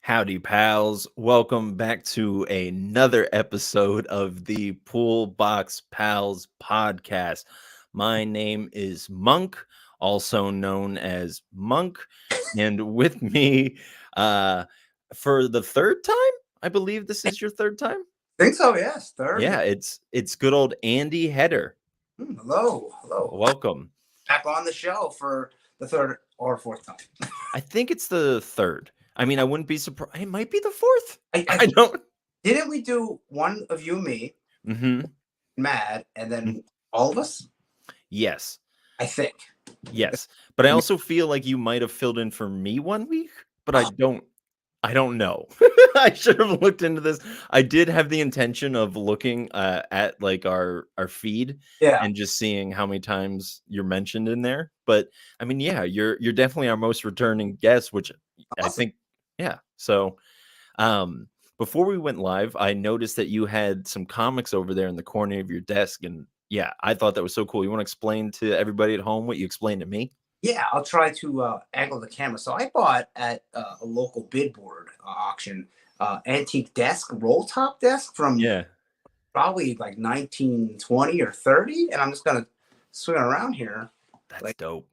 Howdy, pals. Welcome back to another episode of the Pool Box Pals podcast. My name is Monk, also known as Monk, and with me for the third time, I believe this is your third time. Think so, yes. Third. Yeah, it's good old Andy Header. Hello. Welcome. Back on the show for the third or fourth time. I think it's the third. I mean, I wouldn't be surprised. It might be the fourth. I don't. Didn't we do one of you, me, Mad, and then all of us? Yes. I think. Yes. But I also feel like you might have filled in for me one week, but I don't know. I should have looked into this. I did have the intention of looking at like our feed and just seeing how many times you're mentioned in there. But I mean, yeah, you're definitely our most returning guest, which awesome. I think, yeah. So before we went live, I noticed that you had some comics over there in the corner of your desk. And yeah, I thought that was so cool. You want to explain to everybody at home what you explained to me? Yeah, I'll try to angle the camera. So I bought at a local bid board auction antique desk, roll top desk from probably like 1920 or 30. And I'm just going to swing it around here. That's dope.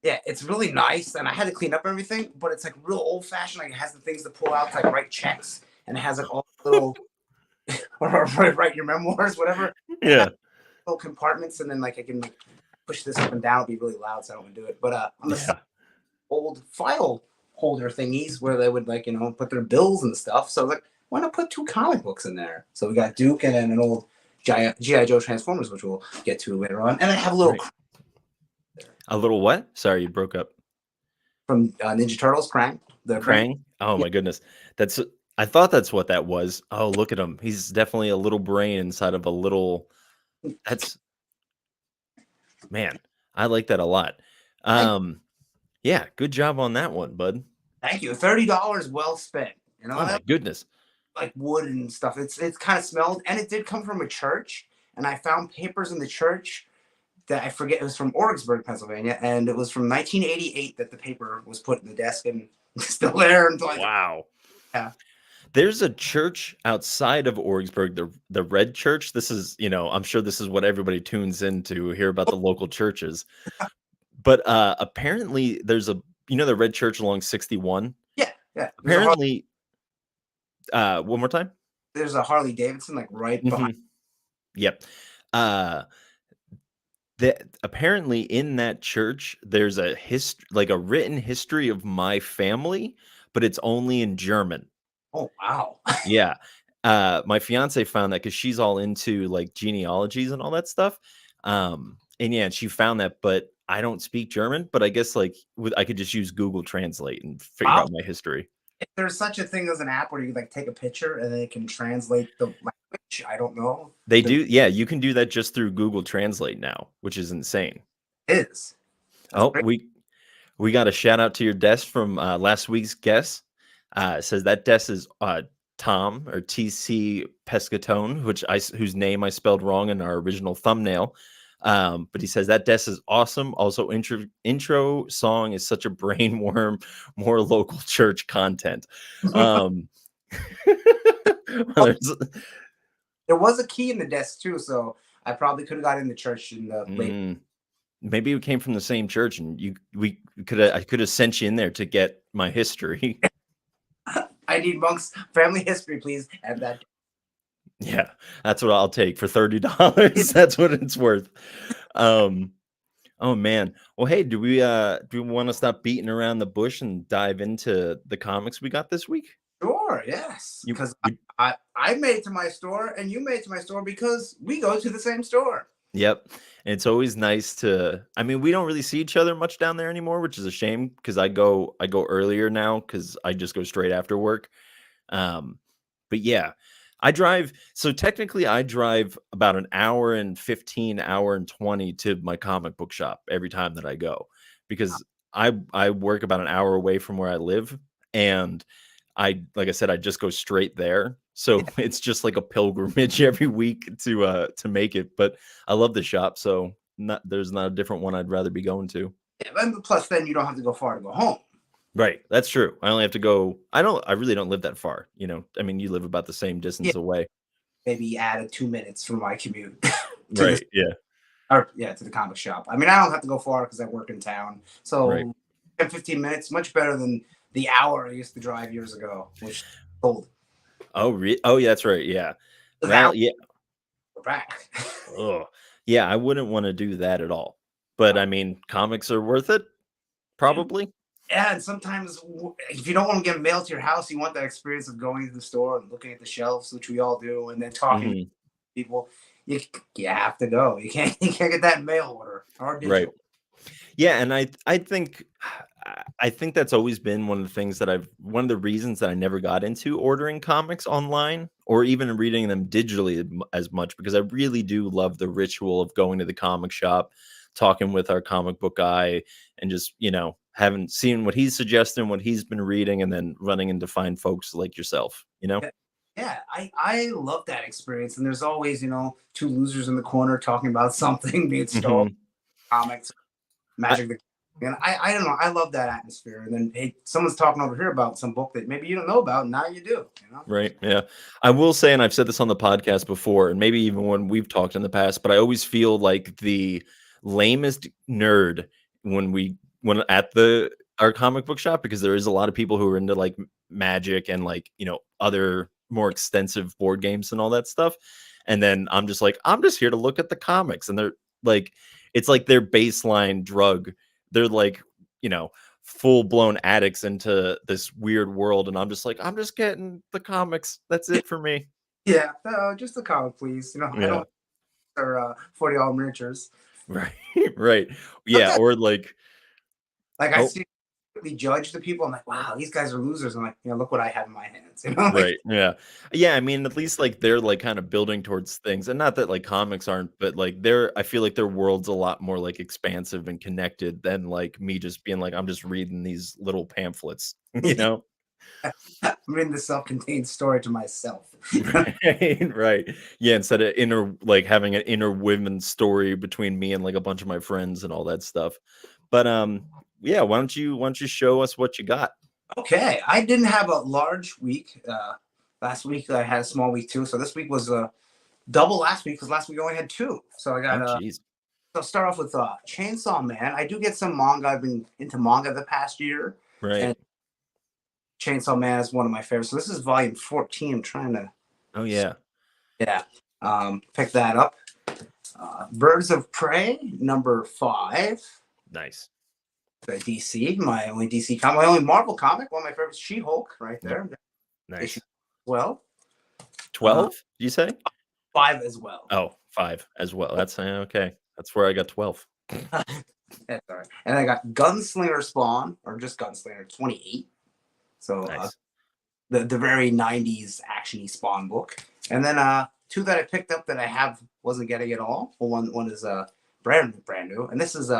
Yeah, it's really nice. And I had to clean up everything, but it's like real old fashioned. Like it has the things to pull out to like write checks. And it has like all little, or write your memoirs, whatever. Yeah. Little compartments. And then like I can like push this up and down, it'd be really loud, so I don't want to do it. But on the side, old file holder thingies where they would like, put their bills and stuff. So like, why not put two comic books in there? So we got Duke and then an old G.I. Joe Transformers, which we'll get to later on. And I have a little... Right. A little what? Sorry, you broke up. From Ninja Turtles, Krang. The Krang? Oh my goodness. I thought that's what that was. Oh, look at him. He's definitely a little brain inside of a little... Man, I like that a lot. Yeah, good job on that one, bud. Thank you. $30 well spent. Oh my goodness. Like wood and stuff. It's kind of smelled, and it did come from a church. And I found papers in the church that I forget. It was from Orrigsburg, Pennsylvania, and it was from 1988 that the paper was put in the desk and still there. Wow. Yeah. There's a church outside of Orrigsburg, the Red Church. This is, I'm sure this is what everybody tunes in to hear about the local churches. But apparently there's the Red Church along 61. Yeah. Apparently, one more time. There's a Harley Davidson like right behind. Yep. Apparently in that church there's a written history of my family, but it's only in German. Oh, wow. Yeah. My fiance found that because she's all into like genealogies and all that stuff. And yeah, she found that, but I don't speak German, but I guess I could just use Google Translate and figure out my history. If there's such a thing as an app where you like take a picture and then it can translate the language, I don't know. They do. Yeah, you can do that just through Google Translate now, which is insane. It is. That's great. We got a shout out to your desk from last week's guest. It says that desk is Tom or TC Pescatone, whose name I spelled wrong in our original thumbnail. But he says that desk is awesome. Also, intro song is such a brainworm. More local church content. There was a key in the desk too, so I probably could have got in the church in the late. Maybe we came from the same church, and I could have sent you in there to get my history. I need Monk's family history, please. And that. Yeah, that's what I'll take for $30. That's what it's worth. Oh man. Well, hey, do we want to stop beating around the bush and dive into the comics we got this week? Sure. store, yes, You because you I made it to my store and you made it to my store because we go to the same store. Yep. And it's always nice to I mean, we don't really see each other much down there anymore, which is a shame because I go earlier now because I just go straight after work. Um, but yeah, I drive so technically I drive about an hour and 15, hour and 20 to my comic book shop every time that I go because I work about an hour away from where I live and I like I said, I just go straight there. So it's just like a pilgrimage every week to make it. But I love the shop, so there's not a different one I'd rather be going to. Yeah, and plus, then you don't have to go far to go home. Right. That's true. I only have to go I really don't live that far, you know. I mean, you live about the same Yeah, distance away. maybe added 2 minutes from my commute to the Right. Yeah. or yeah to the comic shop. I mean, I don't have to go far because I work in town, Right. so 10, 15 minutes much better than the hour I used to drive years ago, which old. Oh, yeah, that's right. Yeah. The hour Well, yeah. back. Oh, yeah, I wouldn't want to do that at all. But I mean, comics are worth it, probably. Yeah, and sometimes if you don't want to get mail to your house, you want that experience of going to the store and looking at the shelves, which we all do, and then talking to Mhm. people. You you have to go. You can't you can't get that mail order or Right. digital. Yeah, and I think I think that's always been one of the things that I've one of the reasons that I never got into ordering comics online or even reading them digitally as much because I really do love the ritual of going to the comic shop, talking with our comic book guy, and just having seen what he's suggesting, what he's been reading, and then running into fine folks like yourself. You know. Yeah, yeah, I love that experience. And there's always two losers in the corner talking about something, be it Star Wars, Hmm. comics, I, Magic the and I don't know. I love that atmosphere. And then hey, someone's talking over here about some book that maybe you don't know about. And now you do. Right. Yeah. I will say, and I've said this on the podcast before, and maybe even when we've talked in the past, but I always feel like the lamest nerd when at the our comic book shop because there is a lot of people who are into like magic and like, other more extensive board games and all that stuff. And then I'm just like, I'm just here to look at the comics. And they're like, it's like their baseline drug. They're like, you know, full blown addicts into this weird world, and I'm just like, I'm just getting the comics. That's it for me. Yeah, just a comic, please. I Yeah. don't or $40 miniatures. Right. Right. Yeah. Sometimes, Or like, like I oh, see judge the people. I'm like, wow, these guys are losers. I'm like, look what I have in my hands. Like right. Yeah. Yeah. I mean, at least like they're like kind of building towards things, and not that like comics aren't, but like I feel like their world's a lot more like expansive and connected than like me just being like, I'm just reading these little pamphlets, you know? I'm reading the self-contained story to myself. Right, right. Yeah, instead of having an inner women story between me and like a bunch of my friends and all that stuff. But yeah, why don't you show us what you got? Okay, I didn't have a large week. Last week I had a small week too. So this week was double last week because last week I only had two. So I got Oh geez. so I'll start off with Chainsaw Man. I do get some manga. I've been into manga the past year, Right. and Chainsaw Man is one of my favorites. So this is volume 14. I'm trying to, Oh yeah. yeah, pick that up. Birds of Prey, number 5. Nice. DC, my only DC comic, my only Marvel comic, one of my favorites, She-Hulk, right Yep. there. Issue Nice. 12, 12, you say? 5 as well. Oh, 5 as well. That's okay. That's where I got 12. That's all right. And I got Gunslinger Spawn, or just Gunslinger 28. So Nice. the very 90s actiony Spawn book. And then two that I picked up that I wasn't getting at all. Well, one is brand new, and this is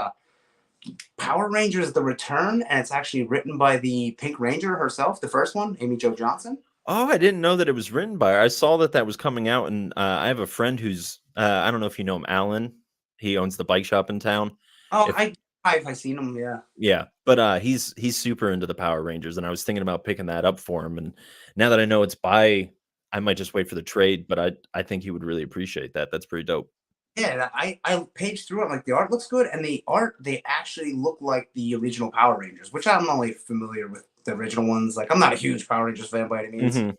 Power Rangers: The Return, and it's actually written by the Pink Ranger herself, the first one, Amy Jo Johnson. Oh, I didn't know that it was written by her. I saw that was coming out, and I have a friend who's I don't know if you know him, Alan. He owns the bike shop in town. Oh, If I seen them, yeah. Yeah, but he's super into the Power Rangers, and I was thinking about picking that up for him. And now that I know it's by, I might just wait for the trade. But I think he would really appreciate that. That's pretty dope. Yeah, I paged through it. Like the art looks good, and the art they actually look like the original Power Rangers, which I'm only familiar with the original ones. Like I'm not a huge Power Rangers fan by any means, Hmm.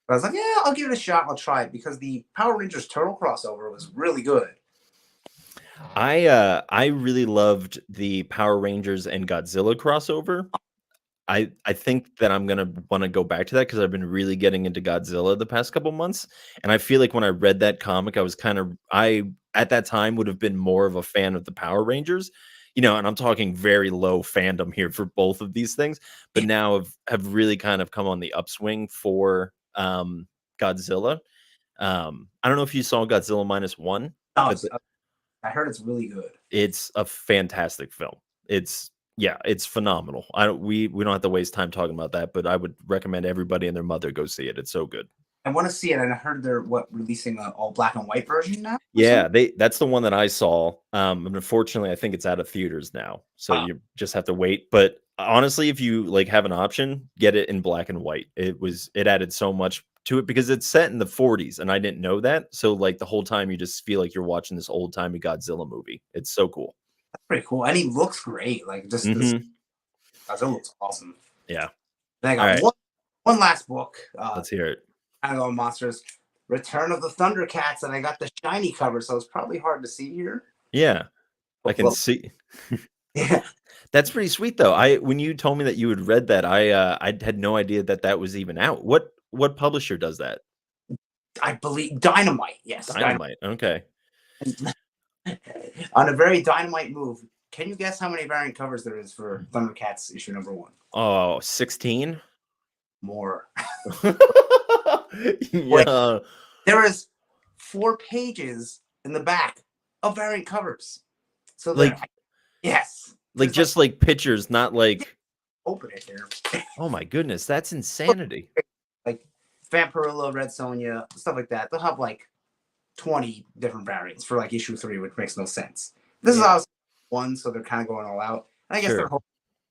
but I was like, yeah, I'll give it a shot. I'll try it because the Power Rangers Turtle crossover was really good. I really loved the Power Rangers and Godzilla crossover. I think that I'm gonna wanna go back to that because I've been really getting into Godzilla the past couple months, and I feel like when I read that comic, I was kind of I at that time would have been more of a fan of the Power Rangers, and I'm talking very low fandom here for both of these things, but now have really kind of come on the upswing for, Godzilla. I don't know if you saw Godzilla -1, Oh, but I heard it's really good. it's a fantastic film. It's yeah, it's phenomenal. I don't we don't have to waste time talking about that, but I would recommend everybody and their mother go see it. It's so good. I want to see it, and I heard they're releasing a all black and white version now or Yeah, something. that's the one that I saw. And unfortunately, I think it's out of theaters now, so Oh, you just have to wait. But honestly, if you like have an option, get it in black and white. It added so much to it because it's set in the 40s, and I didn't know that. So like the whole time, you just feel like you're watching this old timey Godzilla movie. It's so cool. that's pretty cool, and he looks great. Like just this, Hmm. Godzilla looks awesome. Yeah. Then I All got right, one last book. let's hear it. Kind of on monsters. Return of the Thundercats, and I got the shiny cover, so it's probably hard to see here. Yeah, I can Well, see. yeah, That's pretty sweet though. I when you told me that you had read that, I had no idea that that was even out. What publisher does that? I believe Dynamite. Yes, Dynamite. Dynamite. Okay. On a very Dynamite move. Can you guess how many variant covers there is for Thundercats issue #1? Oh, 16? More. Wait, Yeah. there is 4 pages in the back of variant covers. So there, Like yes, like there's like just like pictures, not like open it here. oh my goodness, that's insanity. Like Vampirilla, Red Sonja, stuff like that. They'll have like 20 different variants for like issue 3, which makes no sense. This is Yeah, also one, so they're kind of going all out. And I guess they're sure.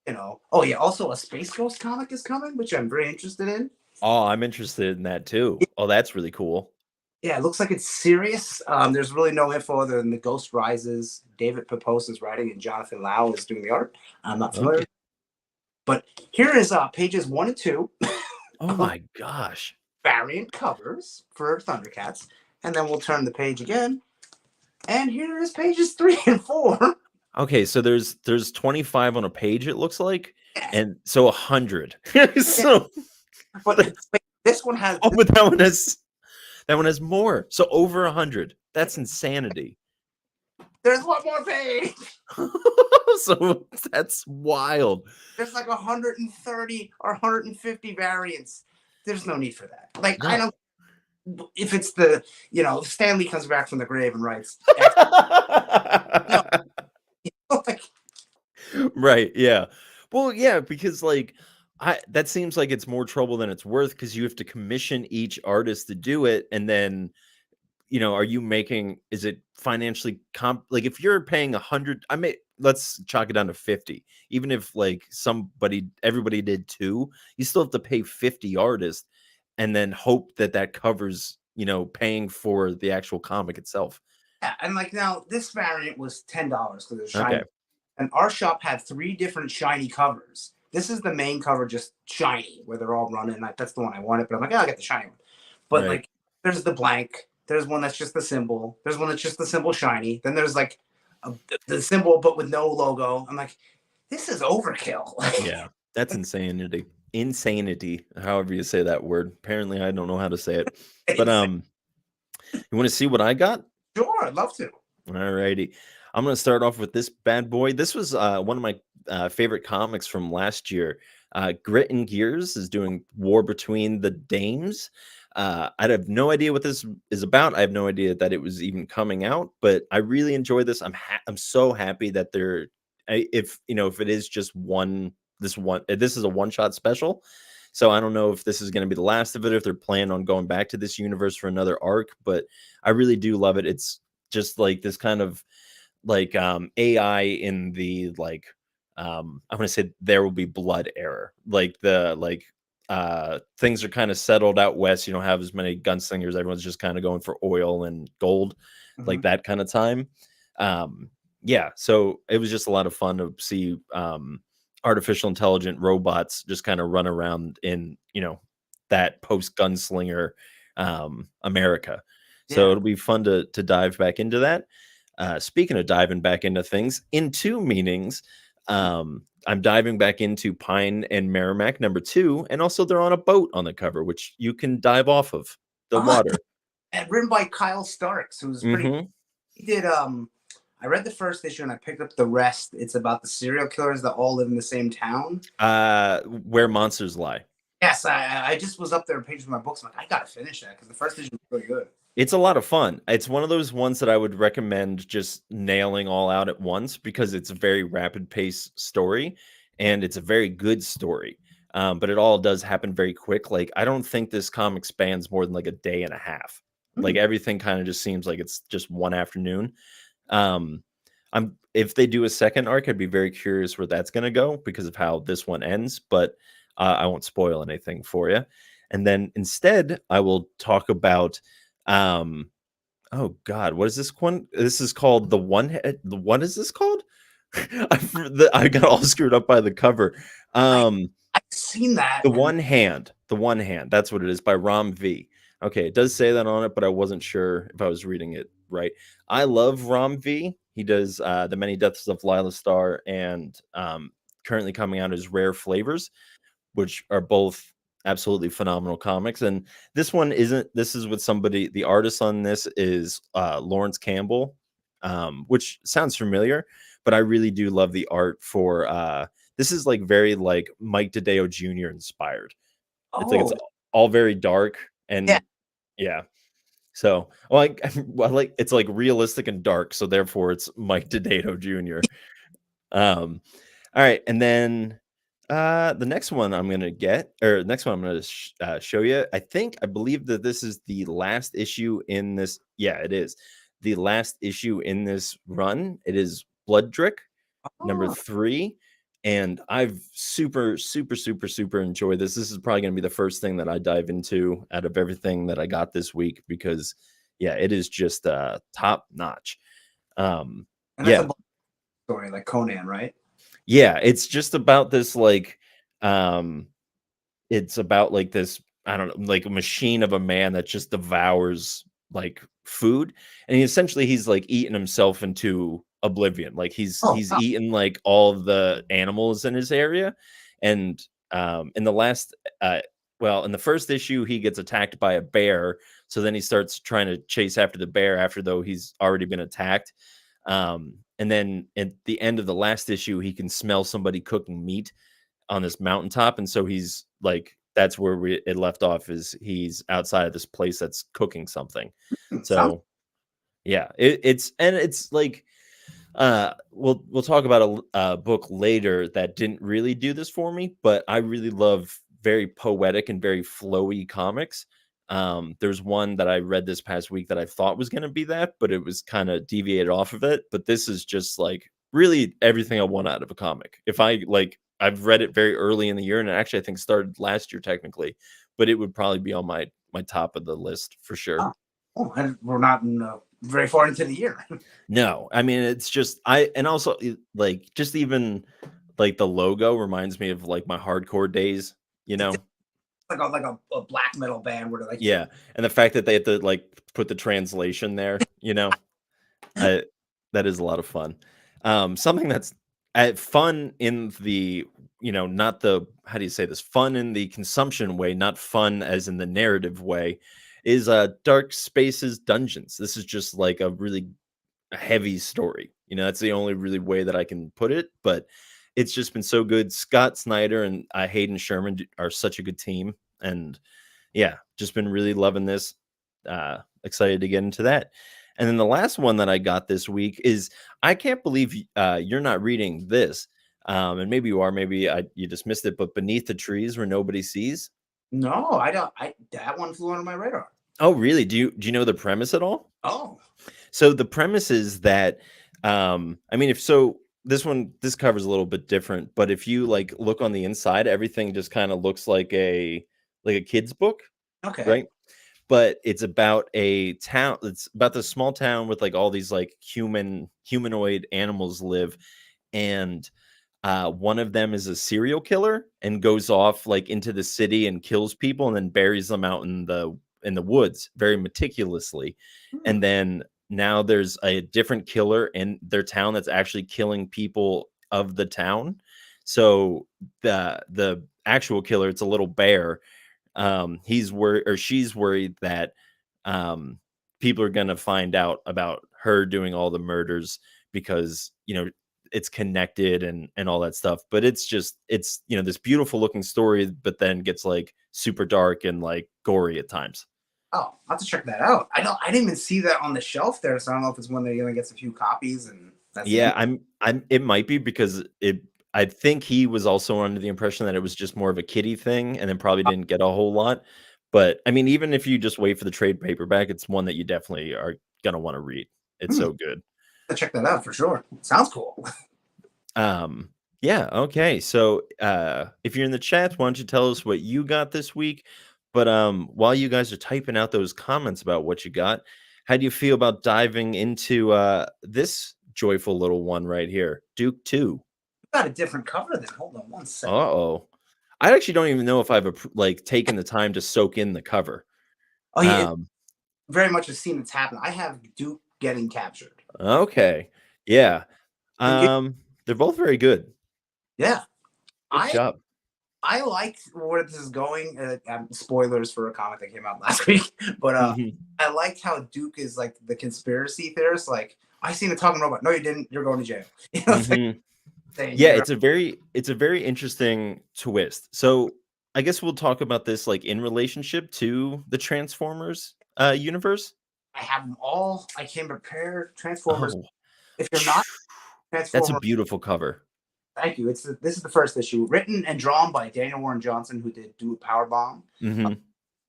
hoping, Oh yeah, also a Space Ghost comic is coming, which I'm very interested in. Oh, I'm interested in that too. Oh, that's really cool. Yeah, it looks like it's serious. There's really no info other than the Ghost Rises. David Pepose is writing, and Jonathan Lau is doing the art. I'm not familiar, Okay. but here is pages 1 and 2 Oh of my gosh. variant covers for Thundercats, and then we'll turn the page again, and here is pages 3 and 4. Okay, so there's 25 on a page, it looks like, Yes, and so 100. yes. So But that's wait, this one has oh, but that one has more. So over 100. That's insanity. there's one more page. So that's wild. There's like 130 or 150 variants. There's no need for that. Like I No. don't. If it's Stanley comes back from the grave and writes, no, like Right, yeah. Well, yeah, because, like, I that seems like it's more trouble than it's worth because you have to commission each artist to do it, and then, are you making is it financially like, if you're paying 100 let's chalk it down to 50. Even if, like, everybody did 2, you still have to pay 50 artists and then hope that that covers, paying for the actual comic itself. yeah, and like now this variant was $10 because it's shiny, Okay, and our shop had 3 different shiny covers. This is the main cover, just shiny, where they're all running. Like that's the one I wanted, but I'm like, I'll get the shiny one. But right. like, there's the blank. There's one that's just the symbol. There's one that's just the symbol shiny. Then there's like the symbol but with no logo. I'm like, this is overkill. Yeah, that's insanity. Insanity, however you say that word. Apparently, I don't know how to say it. But you want to see what I got? Sure, I'd love to. All righty. I'm going to start off with this bad boy. This was one of my favorite comics from last year. Grit and Gears is doing War Between the Dames. I have no idea what this is about. I have no idea that it was even coming out, but I really enjoy this. I'm so happy that if it is just this is a one shot special. So I don't know if this is going to be the last of it, if they're planning on going back to this universe for another arc, but I really do love it. It's just like this kind of like AI in the like I want to say There Will Be Blood era. Like things are kind of settled out west. You don't have as many gunslingers. Everyone's just kind of going for oil and gold, like Mhm. that kind of time. Yeah, so it was just a lot of fun to see artificial intelligent robots just kind of run around in, that post gunslinger America. So Yeah. it'll be fun to dive back into that. Speaking of diving back into things, in two meanings, I'm diving back into Pine and Merrimack #2, and also they're on a boat on the cover, which you can dive off of the Ah, water. and written by Kyle Starks, who's pretty. Mhm. He did. I read the first issue and I picked up the rest. It's about the serial killers that all live in the same town. Where Monsters Lie. Yes, I just was up there page for my books. I'm like, I gotta finish that because the first issue was really good. It's a lot of fun. It's one of those ones that I would recommend just nailing all out at once because it's a very rapid pace story and it's a very good story. But it all does happen very quick. Like, I don't think this comic spans more than like a day and a half. Like, Mm. everything kind of just seems like it's just one afternoon. Um, if they do a second arc, I'd be very curious where that's going to go because of how this one ends, but I won't spoil anything for you. And then instead, I will talk about um oh god, what is this one? This is called what is this called? I got all screwed up by the cover. I Um I've seen that the and One Hand. The One Hand. That's what it is by Ram V. Okay, it does say that on it, but I wasn't sure if I was reading it right. I love Ram V. He does The Many Deaths of Lila Star and currently coming out as Rare Flavors, which are both absolutely phenomenal comics. And this one isn't. This is with somebody. The artist on this is Lawrence Campbell, which sounds familiar, but I really do love the art for. This is like very like Mike DeDeo Jr. inspired. It's like it's oh all very dark yeah. and yeah. So like well, like it's like realistic and dark, so therefore it's Mike DeDeo Jr. Um, all right, and then the next one I'm gonna get, or next one I'm gonna show you. I believe that this is the last issue in this. Yeah, it is the last issue in this run. It is Bloodrick number Oh, 3, and I've super enjoyed this. This is probably gonna be the first thing that I dive into out of everything that I got this week because yeah, it is just top notch. Um, and that's a yeah, book story like Conan, right? yeah, it's just about this like um it's about like this I don't know, like a machine of a man that just devours like food and he's like eating himself into oblivion. Like Oh, he's eaten like all of the animals in his area and in the last well, in the first issue he gets attacked by a bear, so then he starts trying to chase after the bear after though he's already been attacked. And then at the end of the last issue, he can smell somebody cooking meat on this mountaintop, and so he's like, that's where it left off. Is he's outside of this place that's cooking something. sounds. So yeah, it's like we'll talk about a book later that didn't really do this for me, but I really love very poetic and very flowy comics. There's one that I read this past week that I thought was going to be that, but it was kind of deviated off of it. But this is just like really everything I want out of a comic. If I like, I've read it very early in the year, and actually I think started last year technically, but it would probably be on my top of the list for sure. Oh, oh, and we're not in, very far into the year. No, I mean, it's just and also like just even like the logo reminds me of like my hardcore days, you It's know? like a black metal band where they're like, Yeah. And the fact that they have to like put the translation there, you know, I, that is a lot of fun. Something that's fun in the, not the, how do you say this? Fun in the consumption way, not fun as in the narrative way, is Dark Spaces Dungeons. This is just like a really heavy story. That's the only really way that I can put it, but it's just been so good. Scott Snyder and Hayden Sherman are such a good team. And yeah, just been really loving this. Excited to get into that. And then the last one that I got this week is I can't believe you're not reading this. And maybe you are, maybe you just missed it, but Beneath the Trees Where Nobody Sees. no, I don't. That one flew under my radar. Oh, really? Do you know the premise at all? Oh, So the premise is that I mean if so this covers a little bit different, but if you like look on the inside, everything just kind of looks like a kid's book, okay. right? But it's about a town. It's about this small town with like all these like humanoid animals live, and one of them is a serial killer and goes off like into the city and kills people and then buries them out in the woods very meticulously. Hmm. And then now there's a different killer in their town that's actually killing people of the town. So the actual killer, it's a little bear. He's worried or she's worried that um, people are gonna find out about her doing all the murders because it's connected and all that stuff. But it's this beautiful looking story, but then gets like super dark and like gory at times. Oh, I'll have to check that out. I didn't even see that on the shelf there, so I don't know if it's one that only gets a few copies and that's the Yeah, end. I'm it might be because I think he was also under the impression that it was just more of a kiddie thing and then probably I'll didn't get a whole lot. But I mean, even if you just wait for the trade paperback, it's one that you definitely are gonna want to read. It's so good. check that out for sure. Sounds cool. Um, yeah, okay. So if you're in the chat, why don't you tell us what you got this week? But while you guys are typing out those comments about what you got, how do you feel about diving into this joyful little one right here, Duke 2? Got a different cover then. Hold on one second. Uh-oh. I actually don't even know if I've like taken the time to soak in the cover. Oh yeah, it's Um, very much a scene that's happened. I have Duke getting captured. okay. Yeah. And you, They're both very good. yeah, Good I job. I like where this is going. Spoilers for a comic that came out last week, but Mhm. I like how Duke is like the conspiracy theorist. Like, I seen a talking robot. No, you didn't. You're going to jail. It's like Mhm. saying Yeah, you're it's a very interesting twist. So, I guess we'll talk about this like in relationship to the Transformers universe. I have them all. I came prepared. Transformers. Oh, If you're not that's a Transformer, beautiful cover. thank you. This is the first issue, written and drawn by Daniel Warren Johnson, who did Do a Power Bomb. Mhm.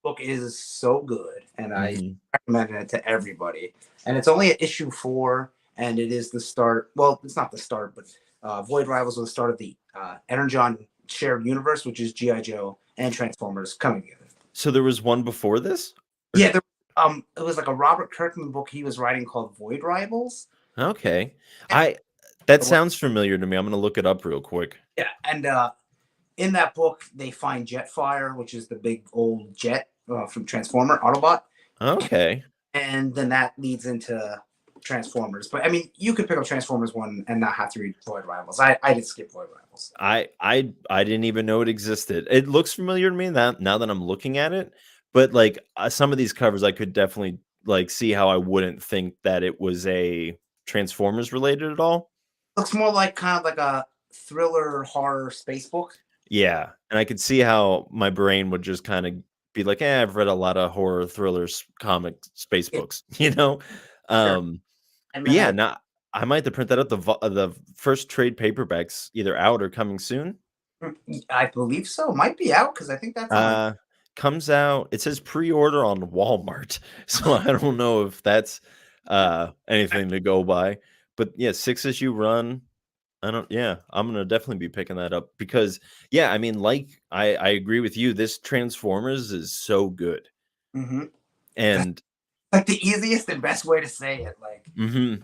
Book is so good, and I Mhm. recommend it to everybody. And it's only at issue 4, and it is the start. Well, it's not the start, but Void Rivals was the start of the Energon shared universe, which is GI Joe and Transformers coming together. So there was one before this? Or Yeah, it was like a Robert Kirkman book he was writing called Void Rivals. okay. I that sounds familiar to me. I'm gonna look it up real quick. Yeah, and in that book they find Jetfire, which is the big old jet from Transformer Autobot, Okay. and then that leads into Transformers. But I mean, you could pick up Transformers 1 and not have to read Void Rivals. I did skip Void Rivals. I didn't even know it existed. It looks familiar to me that now that I'm looking at it, but like some of these covers, I could definitely like see how I wouldn't think that it was a Transformers related at all. Looks more like kind of like a thriller horror space book. Yeah, and I could see how my brain would just kind of be like, I've read a lot of horror thrillers, comic space Yeah, books, you know. sure. Um, And but then yeah, now I might have to print that up. The first trade paperbacks either out or coming soon. I believe so. Might be out because I think that's on like Uh, Comes out it says pre-order on Walmart, so I don't know if that's, anything to go by, but yeah, 6-issue run, I don't yeah, I'm gonna definitely be picking that up because, yeah, I mean, like, I agree with you, this Transformers is so good, mhm. That's and like the easiest and best way to say it. Like, mhm,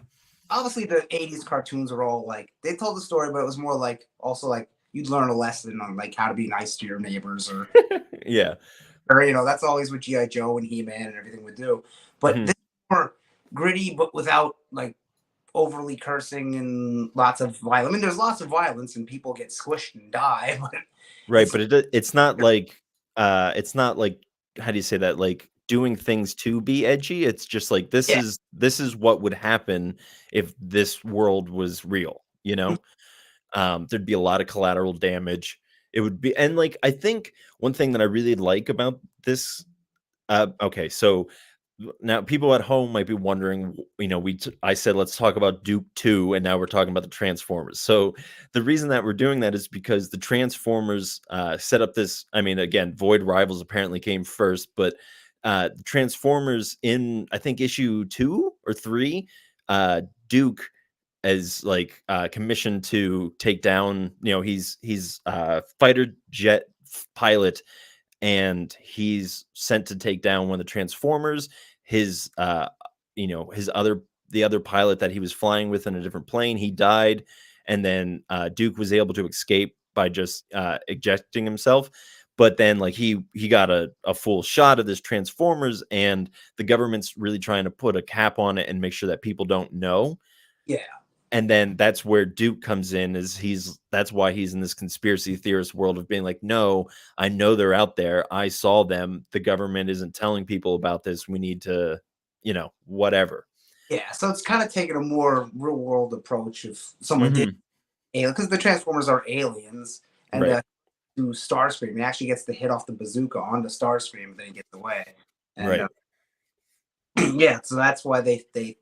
obviously the 80s cartoons are all like they told the story, but it was more like also like you'd learn a lesson on like how to be nice to your neighbors yeah, or that's always what GI Joe and He Man and everything would do. But this mhm, is more gritty, but without like overly cursing and lots of violence. I mean, there's lots of violence and people get squished and die, but right, it's but it's not like, how do you say that, like, doing things to be edgy, it's just like, yeah, this is what would happen if this world was real, you know? There'd be a lot of collateral damage. It would be and, like, I think one thing that I really like about this okay, so now people at home might be wondering, I said let's talk about Duke 2 and now we're talking about the Transformers. So the reason that we're doing that is because the Transformers set up this, I mean, again, Void Rivals apparently came first, but the Transformers in I think issue 2 or 3, Duke is like commissioned to take down, he's fighter jet pilot and he's sent to take down one of the Transformers. His his other the other pilot that he was flying with in a different plane, he died, and then Duke was able to escape by just ejecting himself. But then, like he got a full shot of this Transformers, and the government's really trying to put a cap on it and make sure that people don't know. yeah. And then that's where Duke comes in, that's why he's in this conspiracy theorist world of being like, no, I know they're out there. I saw them. The government isn't telling people about this. We need to, whatever. Yeah, so it's kind of taking a more real world approach if someone did Hmm. alien, because the Transformers are aliens, and Right. to Starscream, he actually gets the hit off the bazooka onto Starscream, and then he gets away. And Right. yeah, so that's why they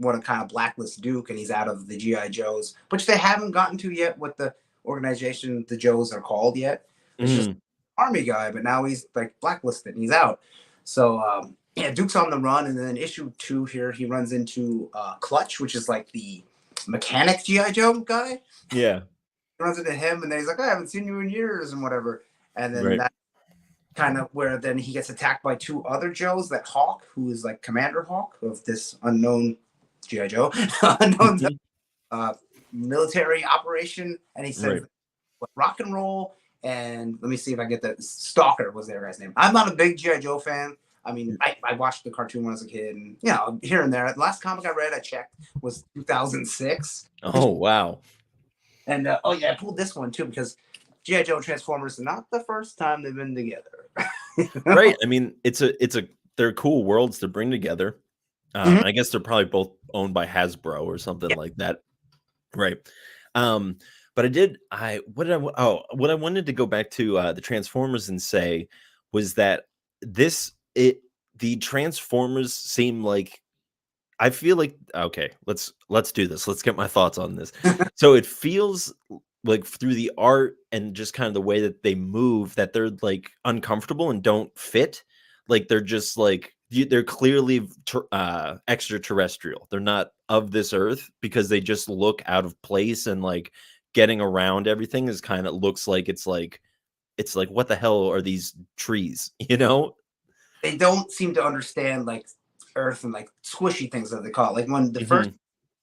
want to kind of blacklist Duke, and he's out of the GI Joes, which they haven't gotten to yet. What the organization the Joes are called yet? It's just Hmm. army guy, but now he's like blacklisted and he's out. So yeah, Duke's on the run, and then issue 2 here he runs into Clutch, which is like the mechanic GI Joe guy. Yeah. He runs into him, and then he's like, I haven't seen you in years and whatever. And then Right. that kind of where then he gets attacked by 2 other Joes. That Hawk, who is like Commander Hawk of this unknown GI Joe, unknown Mhm. uh, military operation, and he says Right. rock and roll. And let me see if I get that. Stalker was their guy's name. I'm not a big GI Joe fan. I mean, I watched the cartoon when I was a kid, and here and there. The last comic I read, I checked, was 2006. Oh, wow. And oh yeah, I pulled this one too because GI Joe and Transformers is not the first time they've been together. Right. I mean, they're cool worlds to bring together. Mhm. I guess they're probably both owned by Hasbro or something Yeah, like that. Right. Um, but I did I what did I wa- oh what I wanted to go back to the Transformers and say was that this it the Transformers seem like I feel like okay, let's do this. Let's get my thoughts on this. So it feels like through the art and just kind of the way that they move that they're like uncomfortable and don't fit. Like they're just like they're clearly extraterrestrial. They're not of this earth because they just look out of place and like getting around everything is kind of looks like it's like what the hell are these trees, you know? they don't seem to understand like Earth and like squishy things that they call it. Like when the first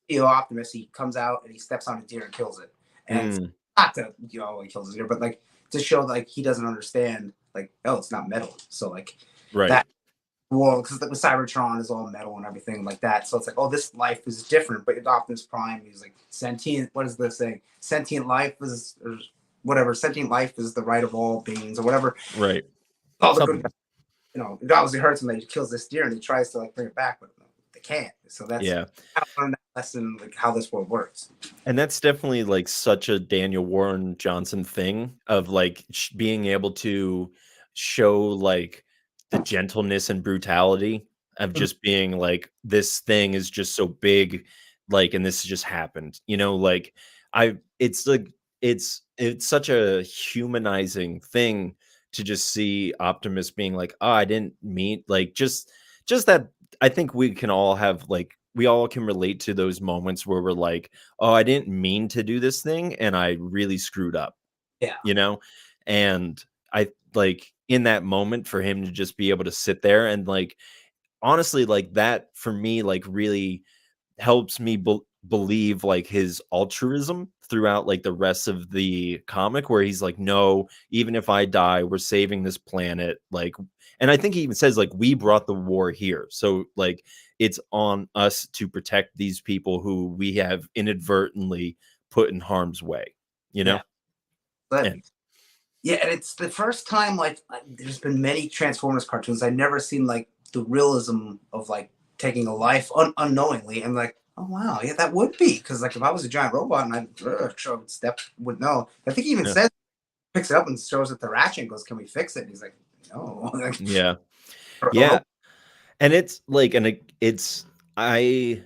Hmm. Optimus, he comes out and he steps on a deer and kills it, and it's Mm, not to he kills his deer, but like to show like he doesn't understand like oh it's not metal, so like right. that world because the Cybertron is all metal and everything like that. So it's like, oh, this life is different. But Optimus Prime, he's like sentient. What is this thing? Sentient life is or whatever. Sentient life is the right of all beings or whatever. Right. All the good, Something. it obviously hurts him that he kills this deer and he tries to like bring it back, but they can't. So that's Yeah. I learned that lesson like how this world works. And that's definitely like such a Daniel Warren Johnson thing of like being able to show like the gentleness and brutality of just being like this thing is just so big like and this just happened. Like I it's like it's such a humanizing thing to just see Optimus being like, "Oh, I didn't mean like just that I think we can all have like we all can relate to those moments where we're like, "Oh, I didn't mean to do this thing and I really screwed up," Yeah, you know? And I like in that moment for him to just be able to sit there and like honestly like that for me like really helps me believe like his altruism throughout like the rest of the comic where he's like no even if I die we're saving this planet like and I think he even says like we brought the war here so like it's on us to protect these people who we have inadvertently put in harm's way you know yeah, but and yeah, and it's the first time like there's been many Transformers cartoons. I've never seen like the realism of like taking a life unknowingly and like, oh wow, yeah, that would be because like if I was a giant robot and I step would know. I think he even yeah says picks it up and shows it to Ratchet and goes, "Can we fix it?" And he's like, "No." Like, yeah a yeah and it's like and it's I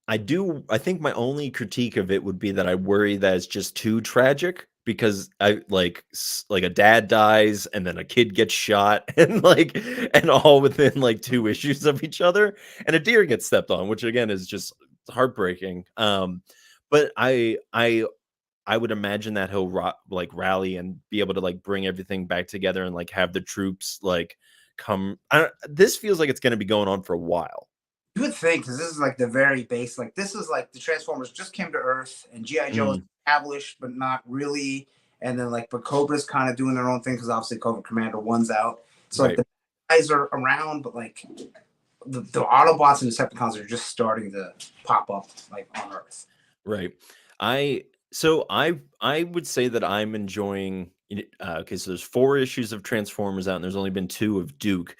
I think my only critique of it would be that I worry that it's just too tragic because I like a dad dies and then a kid gets shot and like and all within like 2 issues of each other and a deer gets stepped on, which again is just heartbreaking. But I would imagine that he'll like rally and be able to like bring everything back together and like have the troops like come. This feels like it's going to be going on for a while. you would think because this is like the very base. Like this is like the Transformers just came to Earth and GI Joe is Mm, established, but not really. And then like, but Cobra's kind of doing their own thing because obviously Cobra Commander one's out. So like right. the guys are around, but like the Autobots and Decepticons are just starting to pop up like on Earth. Right. I I would say that I'm enjoying okay, so there's 4 issues of Transformers out and there's only been 2 of Duke.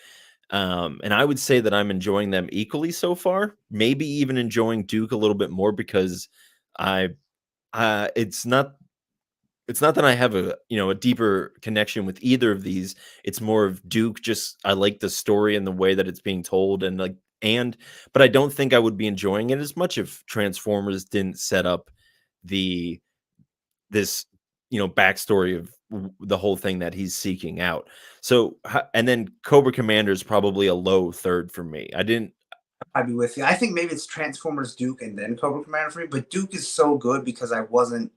And I would say that I'm enjoying them equally so far. Maybe even enjoying Duke a little bit more because I it's not that I have a, a deeper connection with either of these. It's more of Duke just I like the story and the way that it's being told and but I don't think I would be enjoying it as much if Transformers didn't set up the this backstory of the whole thing that he's seeking out. So and then Cobra Commander is probably a low third for me. I didn't I'd be with you. I think maybe it's Transformers Duke and then Cobra Commander for me, but Duke is so good because I wasn't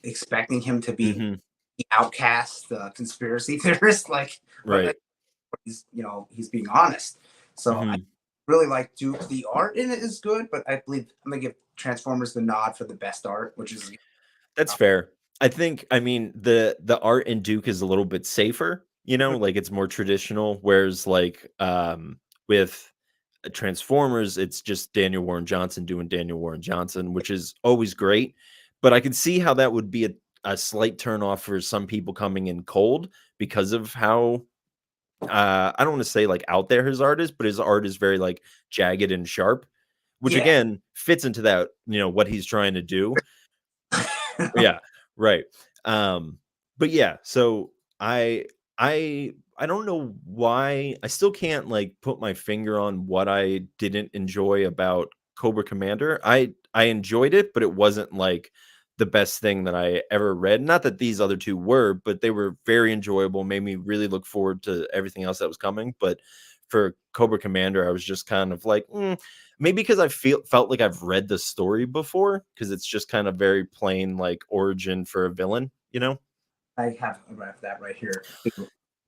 expecting him to be Mhm, the outcast, conspiracy theorist, right. like he's being honest. So I Mhm. really like Duke. The art in it is good, but I believe I'm gonna give Transformers the nod for the best art, which is That's fair. I think I mean, the art in Duke is a little bit safer, like, it's more traditional, whereas, with Transformers, it's just Daniel Warren Johnson doing Daniel Warren Johnson, which is always great, but I can see how that would be a slight turn off for some people coming in cold because of how, I don't wanna say, like, out there his art is, but his art is very, like, jagged and sharp, which yeah. again fits into that, what he's trying to do. Yeah, right. Um, but yeah, so I don't know why I still can't like put my finger on what I didn't enjoy about Cobra Commander. I enjoyed it, but it wasn't like the best thing that I ever read. Not that these other 2 were, but they were very enjoyable, made me really look forward to everything else that was coming. But for Cobra Commander, I was just kind of like, maybe because I felt like I've read the story before, because it's just kind of very plain, like, origin for a villain, you know? I have that right here.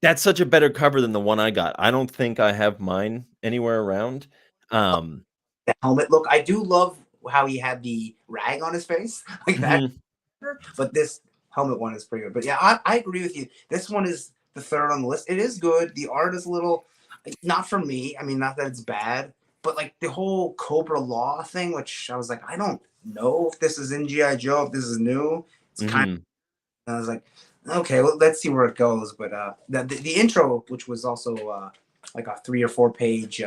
That's such a better cover than the one I got. I don't think I have mine anywhere around. Um The helmet look. I do love how he had the rag on his face, like that. mhm, But this helmet one is pretty good. But yeah, I agree with you. This one is the third on the list. It is good. The art is a little not for me. I mean, not that it's bad, but like the whole Cobra Law thing, which I was like, I don't know if this is in GI Joe, if this is new. It's kind mhm, of. I was like, okay, well, let's see where it goes. But the intro, which was also like a 3 or 4 page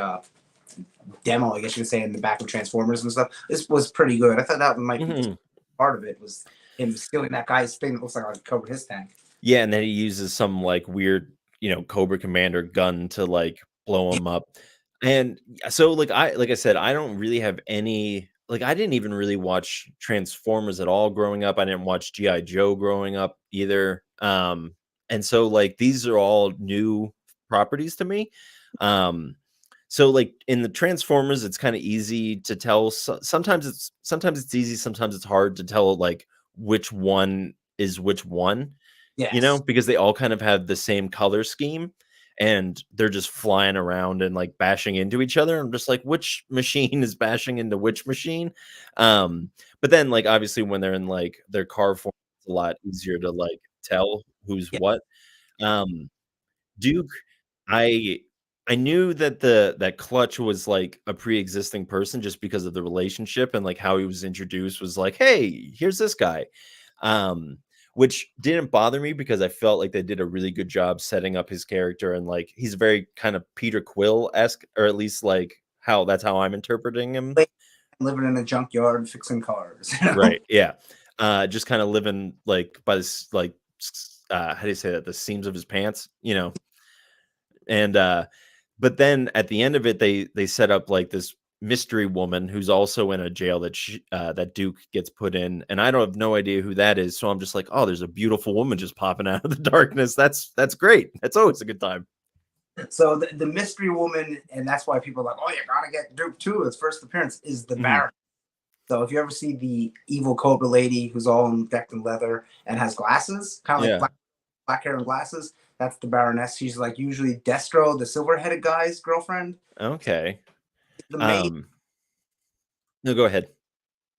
demo, I guess you could say, in the back of Transformers and stuff. This was pretty good. I thought that might be just mhm. part of it was him stealing that guy's thing that looks like I covered his tank. Yeah, and then he uses some, like, weird, Cobra Commander gun to, like, blow Yeah, him up. And, so, like I said, I don't really have any I didn't even really watch Transformers at all growing up. I didn't watch G.I. Joe growing up either. And so, like, these are all new properties to me. Um, so, like, in the Transformers, it's kinda easy to tell. Sometimes it's easy, sometimes it's hard to tell, like, which one is which one. yes. Because they all kind of have the same color scheme and they're just flying around and like bashing into each other. I'm just like, which machine is bashing into which machine? Um, but then like obviously when they're in like their car form, it's a lot easier to like tell who's Yeah. what. Um, Duke, I I knew that that Clutch was like a pre-existing person just because of the relationship and like how he was introduced was like, hey, here's this guy. Um, which didn't bother me because I felt like they did a really good job setting up his character and like he's very kind of Peter Quill-esque, or at least like that's how I'm interpreting him. Like, living in a junkyard fixing cars. You know? Right. Yeah. Just kind of living like by this how do you say that? The seams of his pants. And but then at the end of it they set up like this mystery woman who's also in a jail that Duke gets put in, and I don't have no idea who that is, so I'm just like, oh, there's a beautiful woman just popping out of the darkness. That's great. That's always a good time. So the mystery woman, and that's why people are like, oh, you gotta get Duke too. His first appearance is the Mhm. Baron. So if you ever see the evil Cobra lady who's all decked in leather and has glasses, kind of like Yeah. black hair and glasses, that's the Baroness. She's like usually Destro, the silver-headed guy's girlfriend. Okay. The main, Um, no, go ahead.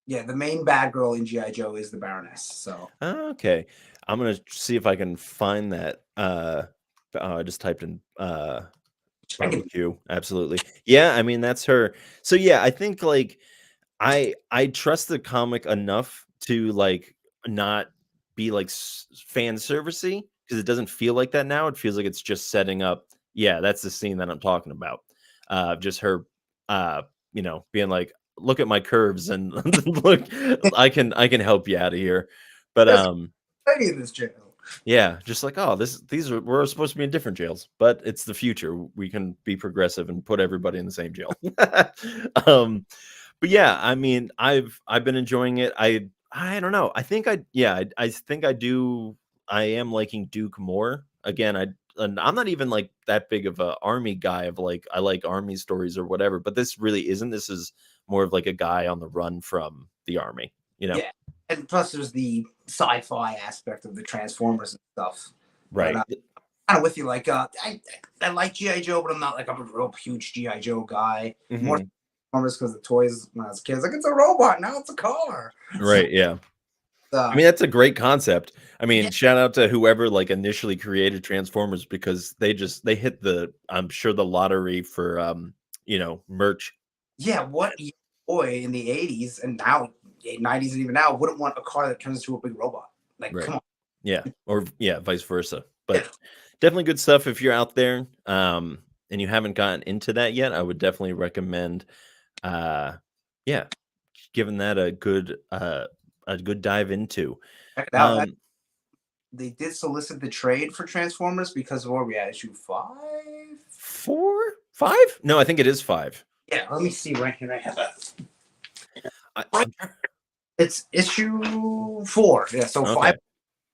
yeah, the main bad girl in GI Joe is the Baroness. So Okay. I'm gonna see if I can find that. I just typed in I can, barbecue. Absolutely. Yeah, I mean that's her. So yeah, I think like I trust the comic enough to like not be like fan servicey because it doesn't feel like that now. It feels like it's just setting up. Yeah, that's the scene that I'm talking about. Just her, uh, being like, "Look at my curves and look, I can help you out of here." But There's plenty in this channel. yeah, just like, oh, we're supposed to be in different jails, but it's the future. We can be progressive and put everybody in the same jail. um, but yeah, I mean, I've been enjoying it. I don't know. I think I think I do. I am liking Duke more. Again, and I'm not even like that big of a army guy of like I like army stories or whatever, but this really isn't. This is more of like a guy on the run from the army, you know? Yeah, and plus there's the sci-fi aspect of the Transformers and stuff. But Right. kind of with you, like I like GI Joe, but I'm not like I'm a real huge GI Joe guy. More Mhm. Transformers because the toys when I was a kid, like it's a robot now, it's a car. So Right, yeah. I uh, mean, that's a great concept. I yeah, mean, shout out to whoever like initially created Transformers because they hit the I'm sure the lottery for merch. yeah, what boy in the '80s and now '90s and even now wouldn't want a car that turns into a big robot? Like, Right. come on. Yeah. Or yeah, vice versa. But Yeah, definitely good stuff if you're out there and you haven't gotten into that yet. I would definitely recommend uh yeah, giving that a good dive into. check it out. Um They did solicit the trade for Transformers because of where we at issue 5. 4? 5? No, I think it is 5. Yeah, let me see right here. I have that. I, Right, I'm it's issue 4. Yeah, so 5 okay.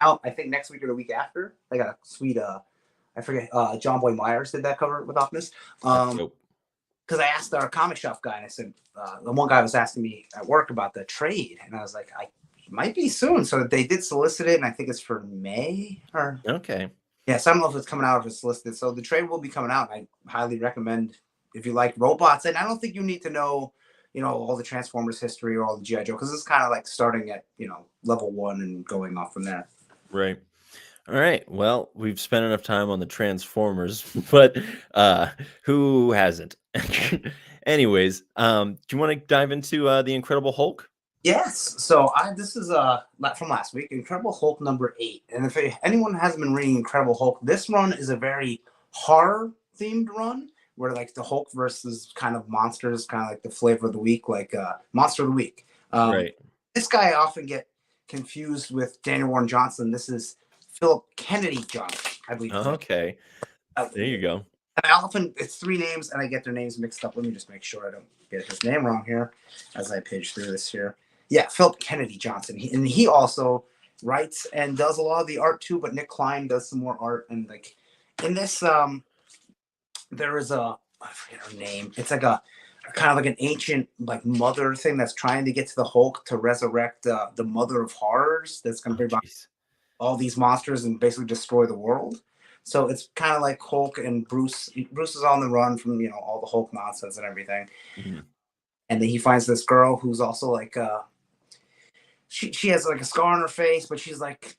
out. I think next week or the week after. I got a sweet. I forget. John Boy Myers did that cover with Optimus. That's Because dope. I asked our comic shop guy, and I said the one guy was asking me at work about the trade, and I was like, I might be soon. So they did solicit it, and I think it's for May or Okay. yeah. So I don't know if it's coming out or if it's listed. So the trade will be coming out. And I highly recommend if you like robots, and I don't think you need to know. All the Transformers history or all the GI Joe because it's kind of like starting at level 1 and going off from there. Right. All right. Well, we've spent enough time on the Transformers, but who hasn't? Anyways, do you want to dive into the Incredible Hulk? Yes. So this is from last week, Incredible Hulk number 8. And if anyone hasn't been reading Incredible Hulk, this run is a very horror themed run where like the Hulk versus kind of monsters, kind of like the flavor of the week, like Monster of the Week. Right. This guy I often get confused with Daniel Warren Johnson. This is Philip Kennedy Johnson, I believe. Okay. There you go. And I often it's 3 names and I get their names mixed up. Let me just make sure I don't get his name wrong here as I page through this here. Yeah, Philip Kennedy Johnson. He also writes and does a lot of the art too, but Nick Klein does some more art. And like in this, there is I forget her name. It's like a kind of like an ancient like mother thing that's trying to get to the Hulk to resurrect the mother of horrors that's going to Oh, bring back jeez. all these monsters and basically destroy the world. So it's kind of like Hulk and Bruce. Bruce is on the run from all the Hulk nonsense and everything, Mhm. and then he finds this girl who's also like she has like a scar on her face, but she's like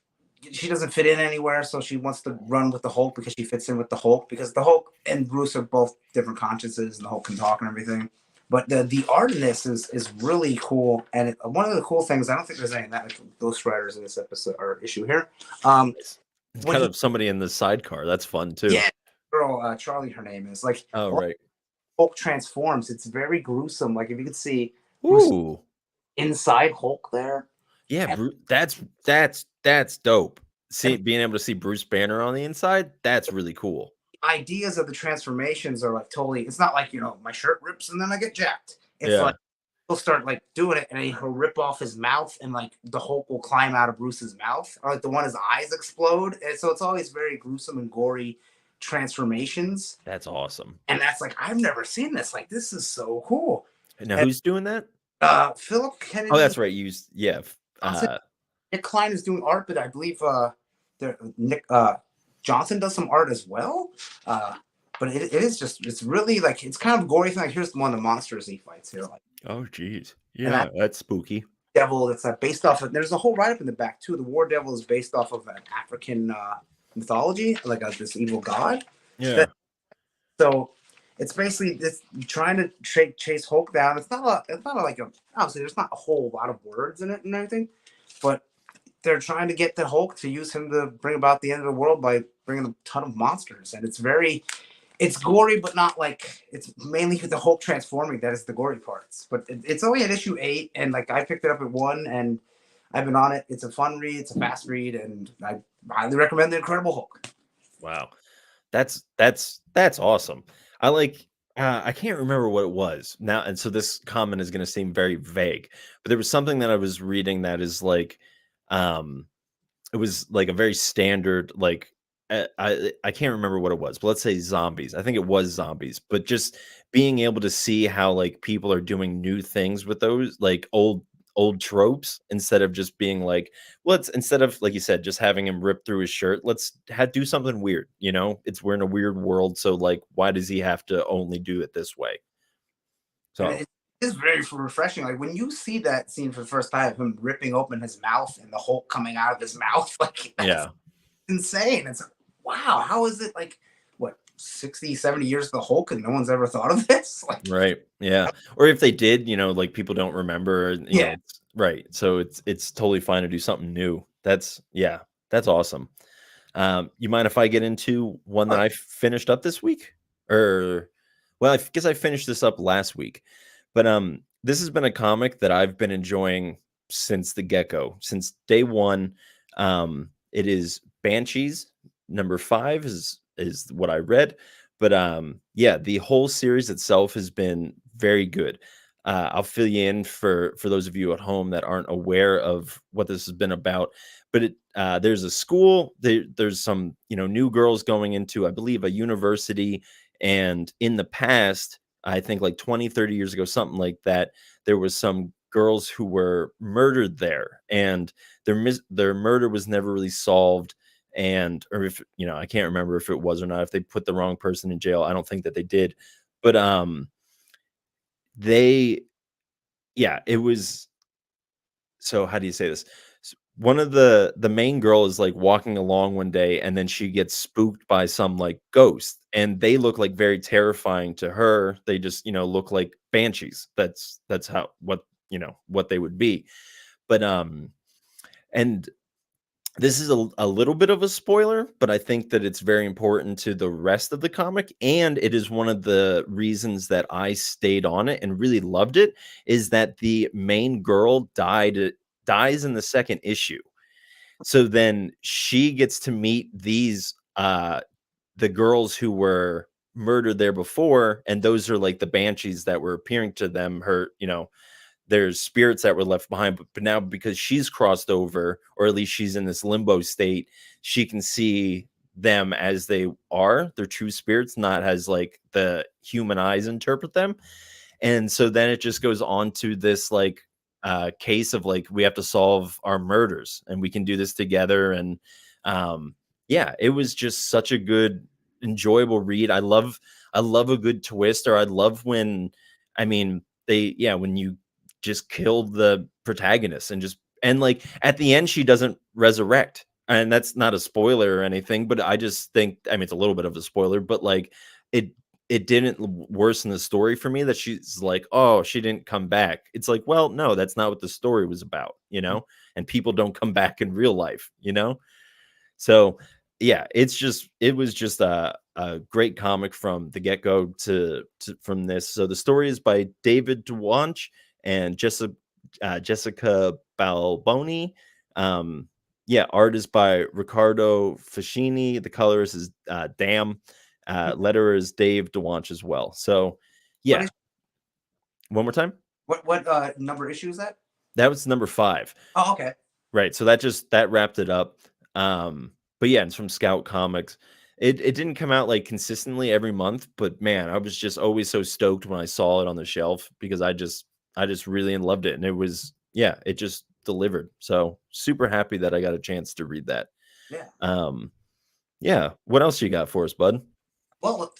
she doesn't fit in anywhere, so she wants to run with the Hulk because she fits in with the Hulk because the Hulk and Bruce are both different consciences and the Hulk can talk and everything. But the art in this is really cool, and one of the cool things I don't think there's any of that like Ghost Riders in this episode or issue here. Nice. It's When kind he of somebody in the sidecar. That's fun too. yeah girl Charlie her name is like Oh, when right. Hulk transforms, it's very gruesome. Like if you could see Bruce Ooh. inside Hulk there. Yeah, And that's dope. and Being able to see Bruce Banner on the inside, that's really cool. ideas of the transformations are like totally. It's not like my shirt rips and then I get jacked. It's Yeah, like he'll start like doing it and then he'll rip off his mouth and like the Hulk will climb out of Bruce's mouth or like the one his eyes explode. And so it's always very gruesome and gory transformations. that's awesome. And that's like I've never seen this. Like this is so cool. Now And who's doing that? Philip Oh, Kennedy that's right. Yeah. Johnson, Nick Klein is doing art, but I believe Nick Johnson does some art as well. But it is just it's really like it's kind of gory thing. Like here's one of the monsters he fights here, like Oh, geez. and Yeah, that that's spooky. devil that's based off of. There's a whole write up in the back too. The War Devil is based off of an African mythology, like this evil god. Yeah. That, so it's basically it's trying to chase Hulk down. It's not a, like a obviously there's not a whole lot of words in it and everything, but they're trying to get the Hulk to use him to bring about the end of the world by bringing a ton of monsters, and it's gory, but not like it's mainly the Hulk transforming that is the gory parts. But it's only at issue 8, and like I picked it up at 1, and I've been on it. It's a fun read, it's a fast read, and I highly recommend the Incredible Hulk. Wow. That's awesome. I like I can't remember what it was now, and so this comment is going to seem very vague, but there was something that I was reading that is like, it was like a very standard like I can't remember what it was, but let's say zombies. I think it was zombies, but just being able to see how like people are doing new things with those like old tropes instead of just being like, let's instead of like you said, just having him rip through his shirt, let's do something weird. You know, we're in a weird world, so like, why does he have to only do it this way? And So it is very refreshing. Like when you see that scene for the first time, him ripping open his mouth and the Hulk coming out of his mouth, like that's yeah, insane. It's like, wow, how is it like what 60, 70 years of the Hulk and no one's ever thought of this? Like, right, yeah. Or if they did, you know, like people don't remember, you know, yeah. right. So it's totally fine to do something new. That's yeah, that's awesome. You mind if I get into one that I finished up this week? Or, well, I guess I finished this up last week. But this has been a comic that I've been enjoying since the get-go, since day one. It is Banshees. Number 5 is what I read. But yeah, the whole series itself has been very good. I'll fill you in for those of you at home that aren't aware of what this has been about. But there's a school. There's some new girls going into, I believe, a university. And in the past, I think like 20, 30 years ago, something like that, there was some girls who were murdered there, and their murder was never really solved. And or if I can't remember if it was or not, if they put the wrong person in jail. I don't think that they did, but they yeah, it was. So how do you say this? One of the main girl is like walking along one day, and then she gets spooked by some like ghost, and they look like very terrifying to her. They just look like banshees. That's how what they would be. But and this is a little bit of a spoiler, but I think that it's very important to the rest of the comic, and it is one of the reasons that I stayed on it and really loved it, is that the main girl dies in the second issue. So then she gets to meet these the girls who were murdered there before, and those are like the banshees that were appearing to them, there's spirits that were left behind, but now because she's crossed over, or at least she's in this limbo state, she can see them as they are, their true spirits, not as like the human eyes interpret them. And so then it just goes on to this like case of like, we have to solve our murders and we can do this together. And yeah, it was just such a good, enjoyable read. I love a good twist, or I love when, I mean, when you just killed the protagonist and like at the end she doesn't resurrect. And that's not a spoiler or anything, but I just think, I mean, it's a little bit of a spoiler, but like it it didn't worsen the story for me that she's like, oh, she didn't come back. It's like, well, no, that's not what the story was about, and people don't come back in real life. So yeah, it was just a great comic from the get-go from this. So the story is by David Dwanch and Jessica Balboni. Yeah, art is by Riccardo Fascini. The colorist is Dam. Letterer is Dave Dwanch as well. So yeah. One more time. What number issue is that? That was number 5. Oh, okay. Right. So that wrapped it up. But yeah, it's from Scout Comics. It didn't come out like consistently every month, but man, I was just always so stoked when I saw it on the shelf, because I just really loved it. And it was, yeah, it just delivered. So super happy that I got a chance to read that. Yeah. Yeah. What else you got for us, bud? Well,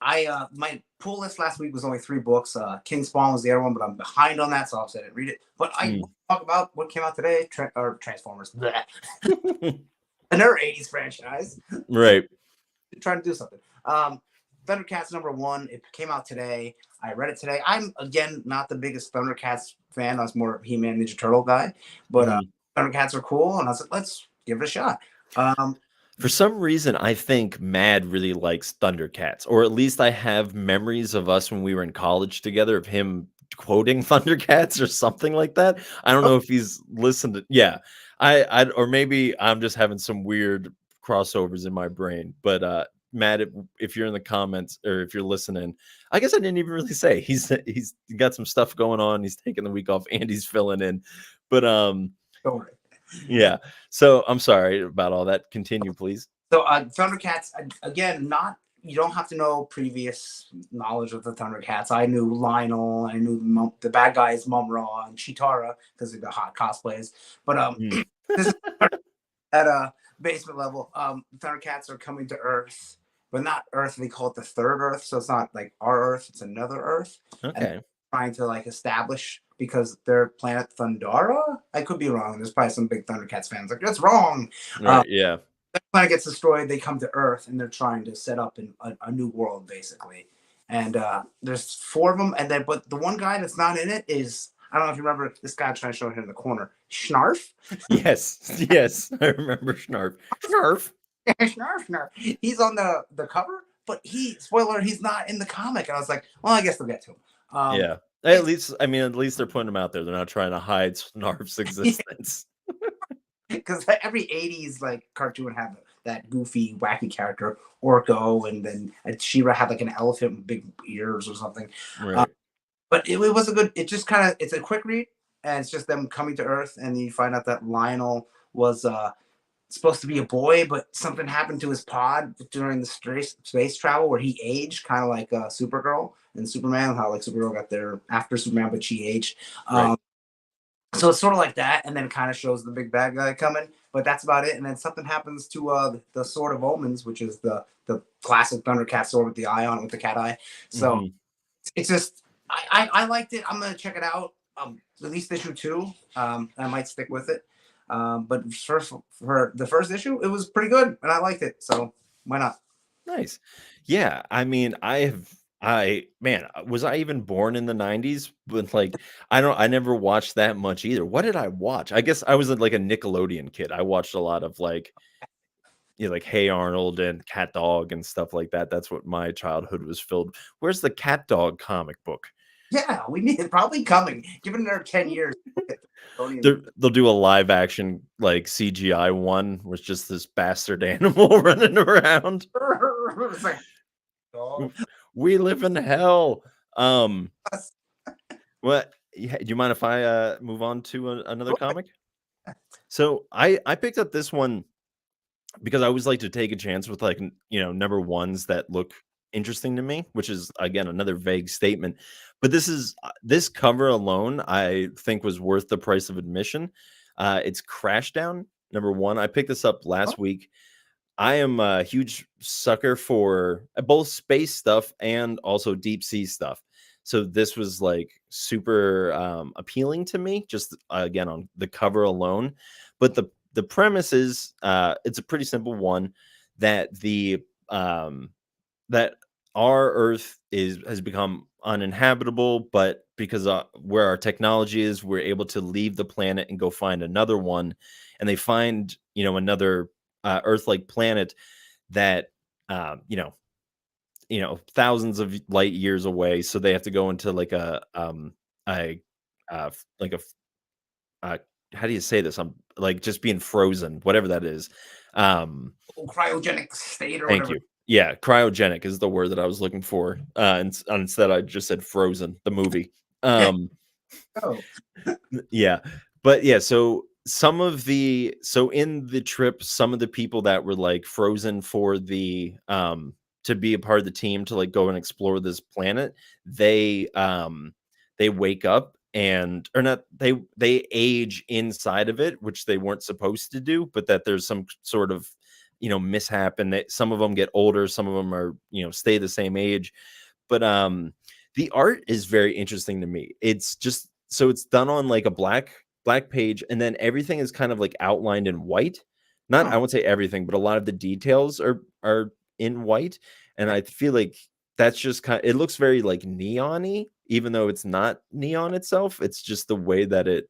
my pull list last week was only 3 books. King Spawn was the other one, but I'm behind on that, so I didn't read it. But I talk about what came out today, or Transformers. Another 80s franchise. Right. Trying to do something. Thundercats #1. It came out today. I read it today. I'm again not the biggest Thundercats fan. I was more He-Man Ninja Turtle guy, but Mhm. Thundercats are cool, and I was like, let's give it a shot. Um, For some reason, I think Mad really likes Thundercats, or at least I have memories of us when we were in college together of him quoting Thundercats or something like that. I don't oh, know if he's listened to, yeah. Or maybe I'm just having some weird crossovers in my brain. But Matt, if you're in the comments or if you're listening, I guess I didn't even really say he's got some stuff going on. He's taking the week off and he's filling in. But don't worry. yeah. So I'm sorry about all that. Continue, please. So Thundercats again, not you don't have to know previous knowledge of the Thundercats. I knew Lionel, I knew the bad guys, Mumra and Chitara because of the hot cosplays. But Mm. this is at a basement level. Thundercats are coming to Earth, but not Earth. They call it the third Earth, so it's not like our Earth; it's another Earth, and Okay. trying to like establish because their planet Thundara. I could be wrong. There's probably some big Thundercats fans like that's wrong. Right. Yeah. Planet gets destroyed, they come to Earth and they're trying to set up a new world basically. And there's 4 of them, and then but the one guy that's not in it is I don't know if you remember this guy I'm trying to show here in the corner, Snarf. Yes, yes, I remember Snarf. Snarf. Snarf, Snarf. He's on the cover, but spoiler, he's not in the comic. And I was like, well, I guess they'll get to him. Yeah. At least, I mean, at least they're putting him out there. They're not trying to hide Snarf's existence. Because every 80s like cartoon had that goofy, wacky character, Orko, and then She-Ra had like an elephant with big ears or something. Right. But it was a good. It just kind of it's a quick read, and it's just them coming to Earth, and you find out that Lionel was supposed to be a boy, but something happened to his pod during the space travel where he aged, kind of like Supergirl and Superman. How like Supergirl got there after Superman, but she aged. Right. So it's sort of like that, and then kind of shows the big bad guy coming, but that's about it. And then something happens to the Sword of Omens, which is the classic Thundercat sword with the eye on it, with the cat eye. So Mhm. it's just I liked it. I'm gonna check it out. At least issue 2. I might stick with it. But for the first issue, it was pretty good, and I liked it. So why not? Nice. Yeah. I mean, man, was I even born in the 90s? But like, I never watched that much either. What did I watch? I guess I was like a Nickelodeon kid. I watched a lot of like, like Hey Arnold and Cat Dog and stuff like that. That's what my childhood was filled. Where's the Cat Dog comic book? Yeah, we need it probably coming. Given their 10 years, They'll do a live action like CGI one where it's just this bastard animal running around. it's like, oh, We live in hell. What? Yeah, do you mind if I move on to another comic? So I picked up this one because I always like to take a chance with like number ones that look interesting to me, which is again another vague statement. But this cover alone, I think was worth the price of admission. It's Crashdown #1. I picked this up last week. I am a huge sucker for both space stuff and also deep sea stuff. So this was like super appealing to me, just again on the cover alone. But the premise is it's a pretty simple one that um, that our Earth has become uninhabitable, but because where our technology is, we're able to leave the planet and go find another one. And they find another Earth-like planet that um, you know thousands of light years away. So they have to go into like a like a uh, how do you say this? I'm like just being frozen, whatever that is. Um, cryogenic state or Thank whatever. you. Yeah, cryogenic is the word that I was looking for. Instead, I just said Frozen, the movie. Um, Oh, yeah, but yeah, so in the trip, some of the people that were like frozen for the to be a part of the team to like go and explore this planet, they wake up and or not they age inside of it, which they weren't supposed to do, but that there's some sort of mishap and that some of them get older, some of them are stay the same age. But the art is very interesting to me. It's just so it's done on like a black page, and then everything is kind of like outlined in white. Not I huh. won't say everything, but a lot of the details are in white. And I feel like that's just it looks very like neon-y, even though it's not neon itself. It's just the way that it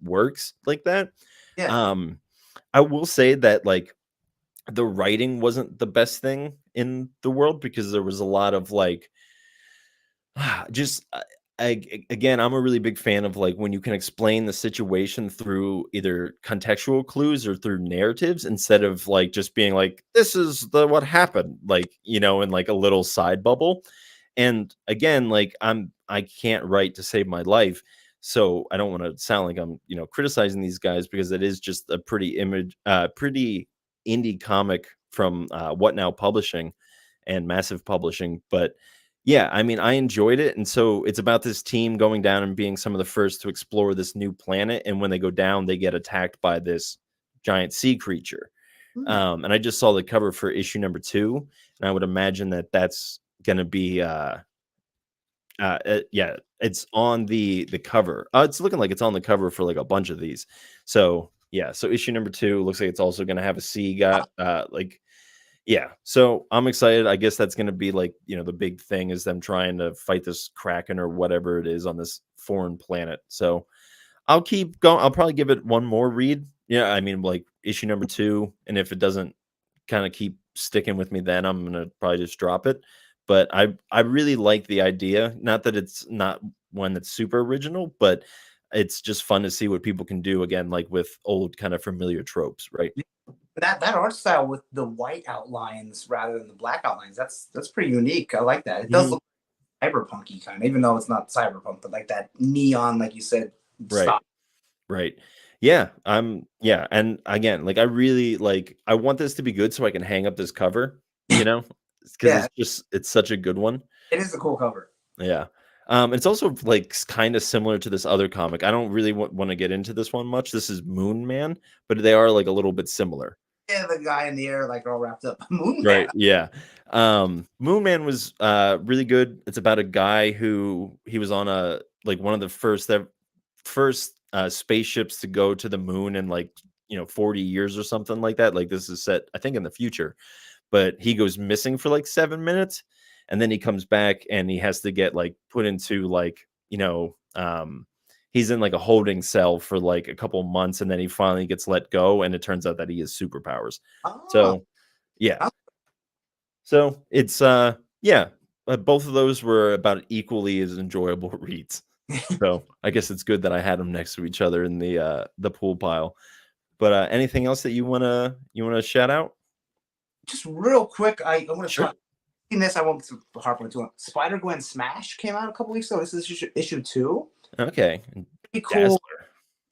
works like that. Yeah, Um, I will say that like the writing wasn't the best thing in the world because there was a lot of like just again, I'm a really big fan of like when you can explain the situation through either contextual clues or through narratives instead of like just being like this is the what happened, like in like a little side bubble. And again, like I can't write to save my life, so I don't want to sound like I'm criticizing these guys because it is just a pretty indie comic from What Now Publishing and Massive Publishing. But yeah, I mean, I enjoyed it. And so it's about this team going down and being some of the first to explore this new planet. And when they go down, they get attacked by this giant sea creature. hmm. And I just saw the cover for issue number 2, and I would imagine that that's going to be, yeah, it's on the cover. It's looking like it's on the cover for like a bunch of these. So yeah, so issue number 2 looks like it's also going to have a sea got like yeah, so I'm excited. I guess that's gonna be like, the big thing is them trying to fight this kraken or whatever it is on this foreign planet. So I'll keep going. I'll probably give it one more read. Yeah, I mean, like issue number 2, and if it doesn't kind of keep sticking with me, then I'm gonna probably just drop it. But I really like the idea. Not that it's not one that's super original, but it's just fun to see what people can do again, like with old kind of familiar tropes, right? That art style with the white outlines rather than the black outlines, that's pretty unique. I like that. It does Mhm. look cyberpunky kind of, even though it's not cyberpunk, but like that neon, like you said, Right. style. Right. Yeah, yeah, and again, like I really like I want this to be good so I can hang up this cover, you know? Because Yeah, it's such a good one. it is a cool cover. Yeah. It's also like kind of similar to this other comic. I don't really want to get into this one much. This is Moon Man, but they are like a little bit similar. Yeah, the guy in the air, like all wrapped up. Moon Man. Right. Yeah. Moon Man was really good. It's about a guy who he was on a like one of the first spaceships to go to the moon in like 40 years or something like that. Like this is set I think in the future, but he goes missing for like 7 minutes, and then he comes back and he has to get like put into like he's in like a holding cell for like a couple months, and then he finally gets let go, and it turns out that he has superpowers. Oh, So yeah, oh, so it's yeah, both of those were about equally as enjoyable reads. So I guess it's good that I had them next to each other in the pool pile. But anything else that you wanna shout out? just real quick, I want to Sure. talk. In this, I won't harp on too long. Spider Gwen Smash came out a couple weeks ago. This is issue 2. Okay. Pretty cool. Dazzler.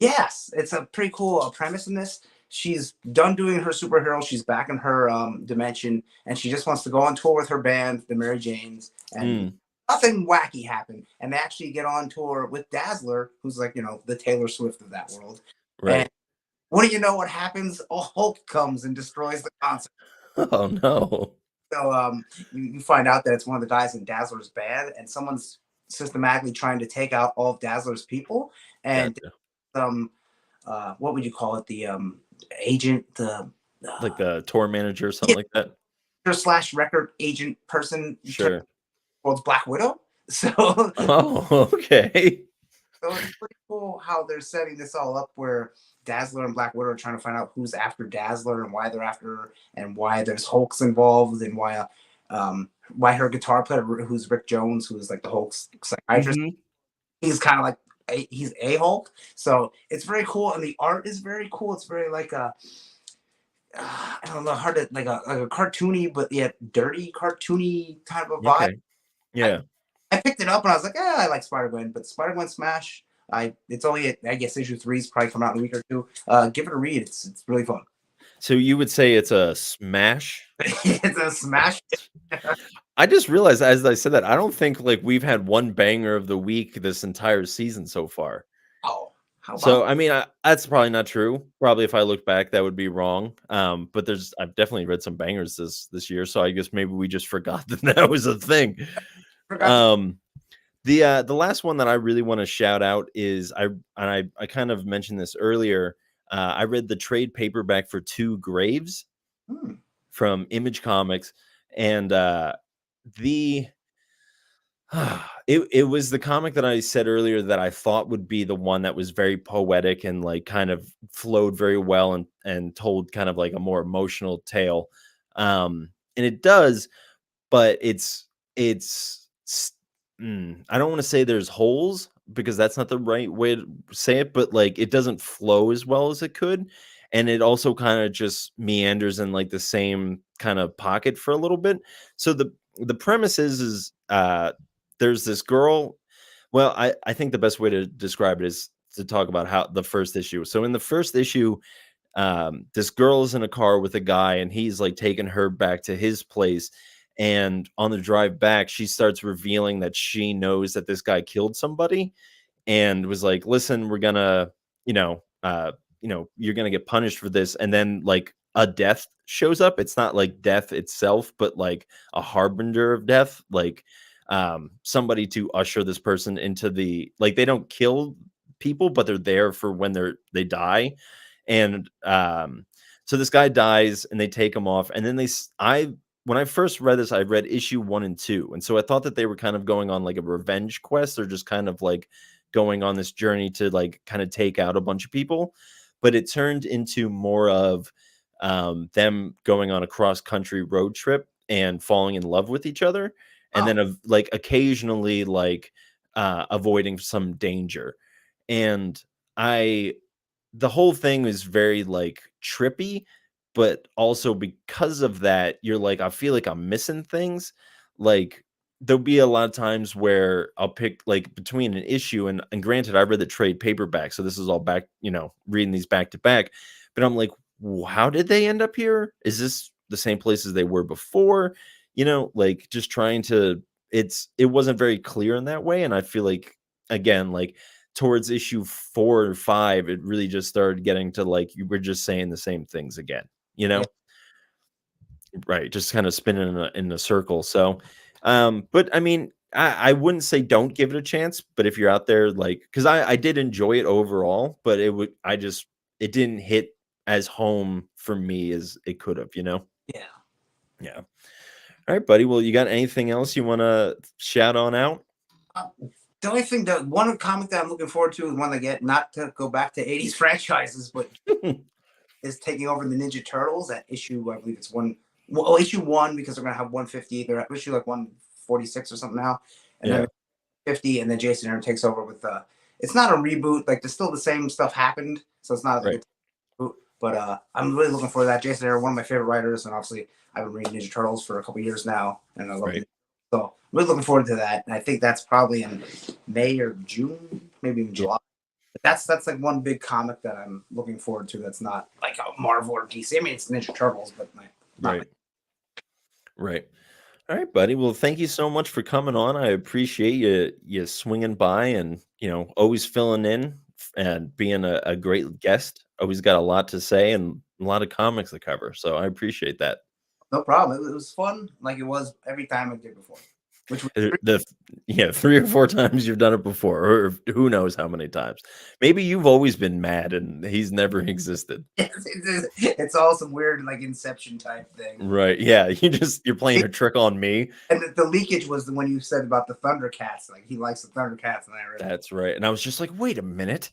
Yes, it's a pretty cool premise in this. She's done doing her superhero. She's back in her dimension, and she just wants to go on tour with her band, the Mary Janes, and Mm, nothing wacky happened. And they actually get on tour with Dazzler, who's like the Taylor Swift of that world. And right. what do you know? What happens? A Hulk comes and destroys the concert. Oh no. So you find out that it's one of the guys in Dazzler's band, and someone's systematically trying to take out all of Dazzler's people. And Gotcha. what would you call it? The agent, the Like the tour manager or something yeah, like that? slash record agent person turned Sure. world's Black Widow. So Oh, okay. so it's pretty cool how they're setting this all up where Dazzler and Black Widow are trying to find out who's after Dazzler and why they're after her and why there's Hulks involved and why her guitar player who's Rick Jones, who's like the Hulk's psychiatrist, Mhm. he's kind of like he's a Hulk. So it's very cool and the art is very cool. It's very like a I don't know, hard to like a cartoony but yet dirty cartoony type of vibe. Okay. I, Yeah. I picked it up and I was like, I like Spider Gwen, but Spider Gwen Smash, it's only I guess issue 3 is probably coming out in a week or two. Give it a read. It's really fun. So you would say it's a smash? It's a smash. I just realized as I said that, I don't think like we've had one banger of the week this entire season so far. Oh, how So about I mean, that's probably not true. Probably if I look back, that would be wrong. But I've definitely read some bangers this year. So I guess maybe we just forgot that that was a thing. forgot to Um, the last one that I really want to shout out is I kind of mentioned this earlier. I read the trade paperback for Two Graves hmm, from Image Comics, and the It was the comic that I said earlier that I thought would be the one that was very poetic and, like, kind of flowed very well and told kind of like a more emotional tale. And it does, but it's I don't wanna say there's holes because that's not the right way to say it, but, like, it doesn't flow as well as it could, and it also kinda just meanders in, like, the same kinda pocket for a little bit. So the premise is, there's this girl. Well, I think the best way to describe it is to talk about how the first issue. So in the first issue, this girl is in a car with a guy and he's like taking her back to his place, and on the drive back she starts revealing that she knows that this guy killed somebody, and was like, "Listen, we're gonna, you know, you're gonna get punished for this." And then like a death shows up. It's not like death itself, but like a harbinger of death, like somebody to usher this person into the, like, they don't kill people, but they're there for when they die. And so this guy dies and they take him off, and then I when I first read this, I read issue 1 and 2, and so I thought that they were kind of going on like a revenge quest, or just kind of like going on this journey to like kind of take out a bunch of people. But it turned into more of them going on a cross country road trip and falling in love with each other, and Oh, then of like occasionally like avoiding some danger. And I the whole thing is very like trippy, but also because of that, you're like, I feel like I'm missing things. Like there'll be a lot of times where I'll pick like between an issue, and granted, I read the trade paperback, so this is all back, reading these back to back. But I'm like, How did they end up here? Is this the same place as they were before?" Like just trying to. It wasn't very clear in that way, and I feel like again, like towards issue 4 or 5, it really just started getting to, like, you were just saying the same things again, you yeah. know? Right, just kinda spinning in a circle. So, but I mean, I wouldn't say don't give it a chance, but if you're out there, like, because I did enjoy it overall, but it didn't hit as home for me as it could have, you know? Yeah. Yeah. Alright, buddy, well, you got anything else you wanna shout on out? The only thing that one comic that I'm looking forward to is one I get, not to go back to 80s franchises, but is taking over the Ninja Turtles at issue, I believe it's one, well, issue one, because they're gonna have 150. They're at issue like 146 or something now, and then Yeah, 50, and then Jason Aaron takes over with it's not a reboot, like there's still the same stuff happened, so it's not like right, a reboot. But I'm really looking for that. Jason Aaron, one of my favorite writers, and obviously I've been reading Ninja Turtles for a couple years now, and I love right. it. So I'm really looking forward to that. And I think that's probably in May or June, maybe even Yeah, July. But that's like one big comic that I'm looking forward to. That's not like a Marvel or DC. I mean, it's Ninja Turtles, but like, not right, right. All right, buddy. Well, thank you so much for coming on. I appreciate you swinging by and always filling in and being a great guest. Always got a lot to say and a lot of comics to cover. So I appreciate that. no problem. It was fun, like it was every time I did before, which was The Yeah, 3 or 4 times you've done it before, or who knows how many times. Maybe you've always been mad and he's never existed. it's all some weird like Inception type thing. Right? Yeah, you're playing a trick on me. And the leakage was the one you said about the Thundercats. Like he likes the Thundercats, and I read it. That's right. And I was just like, wait a minute,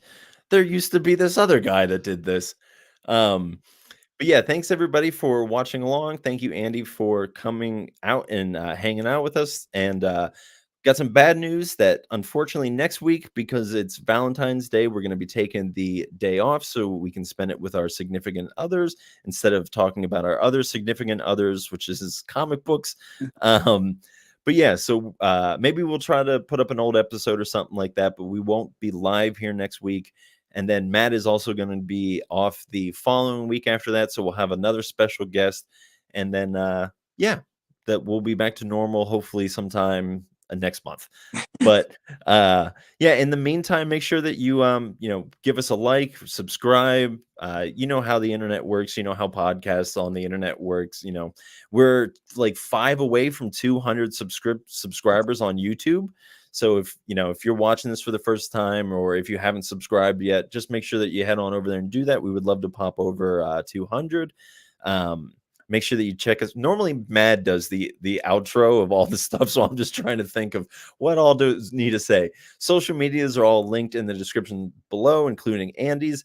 there used to be this other guy that did this. Um, But yeah, thanks everybody for watching along. Thank you, Andy, for coming out and hanging out with us. And got some bad news that unfortunately next week, because it's Valentine's Day, we're going to be taking the day off so we can spend it with our significant others instead of talking about our other significant others, which is comic books. Um, but yeah, so maybe we'll try to put up an old episode or something like that, but we won't be live here next week. And then Matt is also going to be off the following week after that. So we'll have another special guest. And then, yeah, that we'll be back to normal, hopefully sometime next month. But yeah, in the meantime, make sure that you give us a like, subscribe. You know how the internet works, you know how podcasts on the internet works. We're like 5 away from 200 subscribers on YouTube. So if you're watching this for the first time, or if you haven't subscribed yet, just make sure that you head on over there and do that. We would love to pop over 200. make sure that you check us. Normally, Mad does the outro of all the stuff, so I'm just trying to think of what all does need to say. Social medias are all linked in the description below, including Andy's.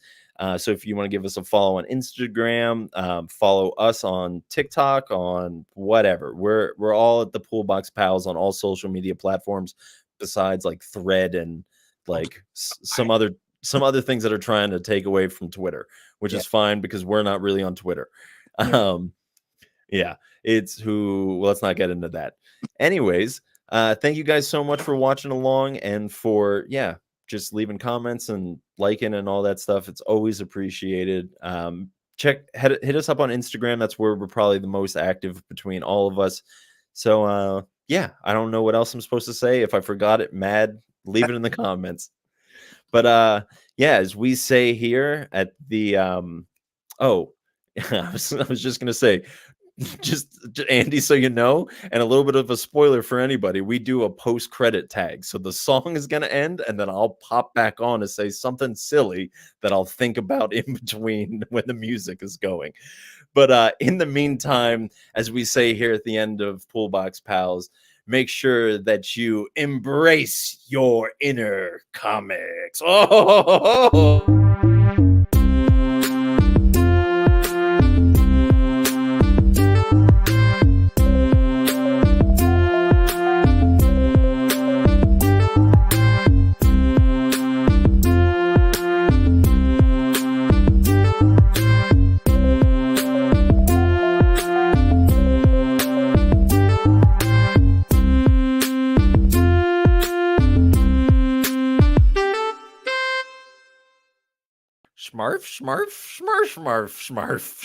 So if you want to give us a follow on Instagram, follow us on TikTok, on whatever, we're all at the Pullbox Pals on all social media platforms, besides like Thread and like some other things that are trying to take away from Twitter, which Yeah. is fine because we're not really on Twitter. Yeah. Yeah, it's who. Well, let's not get into that. Anyways, thank you guys so much for watching along and for just leaving comments and liking and all that stuff. It's always appreciated. Hit us up on Instagram. That's where we're probably the most active between all of us. So I don't know what else I'm supposed to say. If I forgot it, Mad, leave it in the comments. But as we say here at the I was just gonna say, just Andy, so you know, and a little bit of a spoiler for anybody, we do a post-credit tag. So the song is gonna end, and then I'll pop back on to say something silly that I'll think about in between when the music is going. But in the meantime, as we say here at the end of Pullbox Pals, make sure that you embrace your inner comics. Oh! Schmarf, schmarf, schmarf, schmarf, schmarf.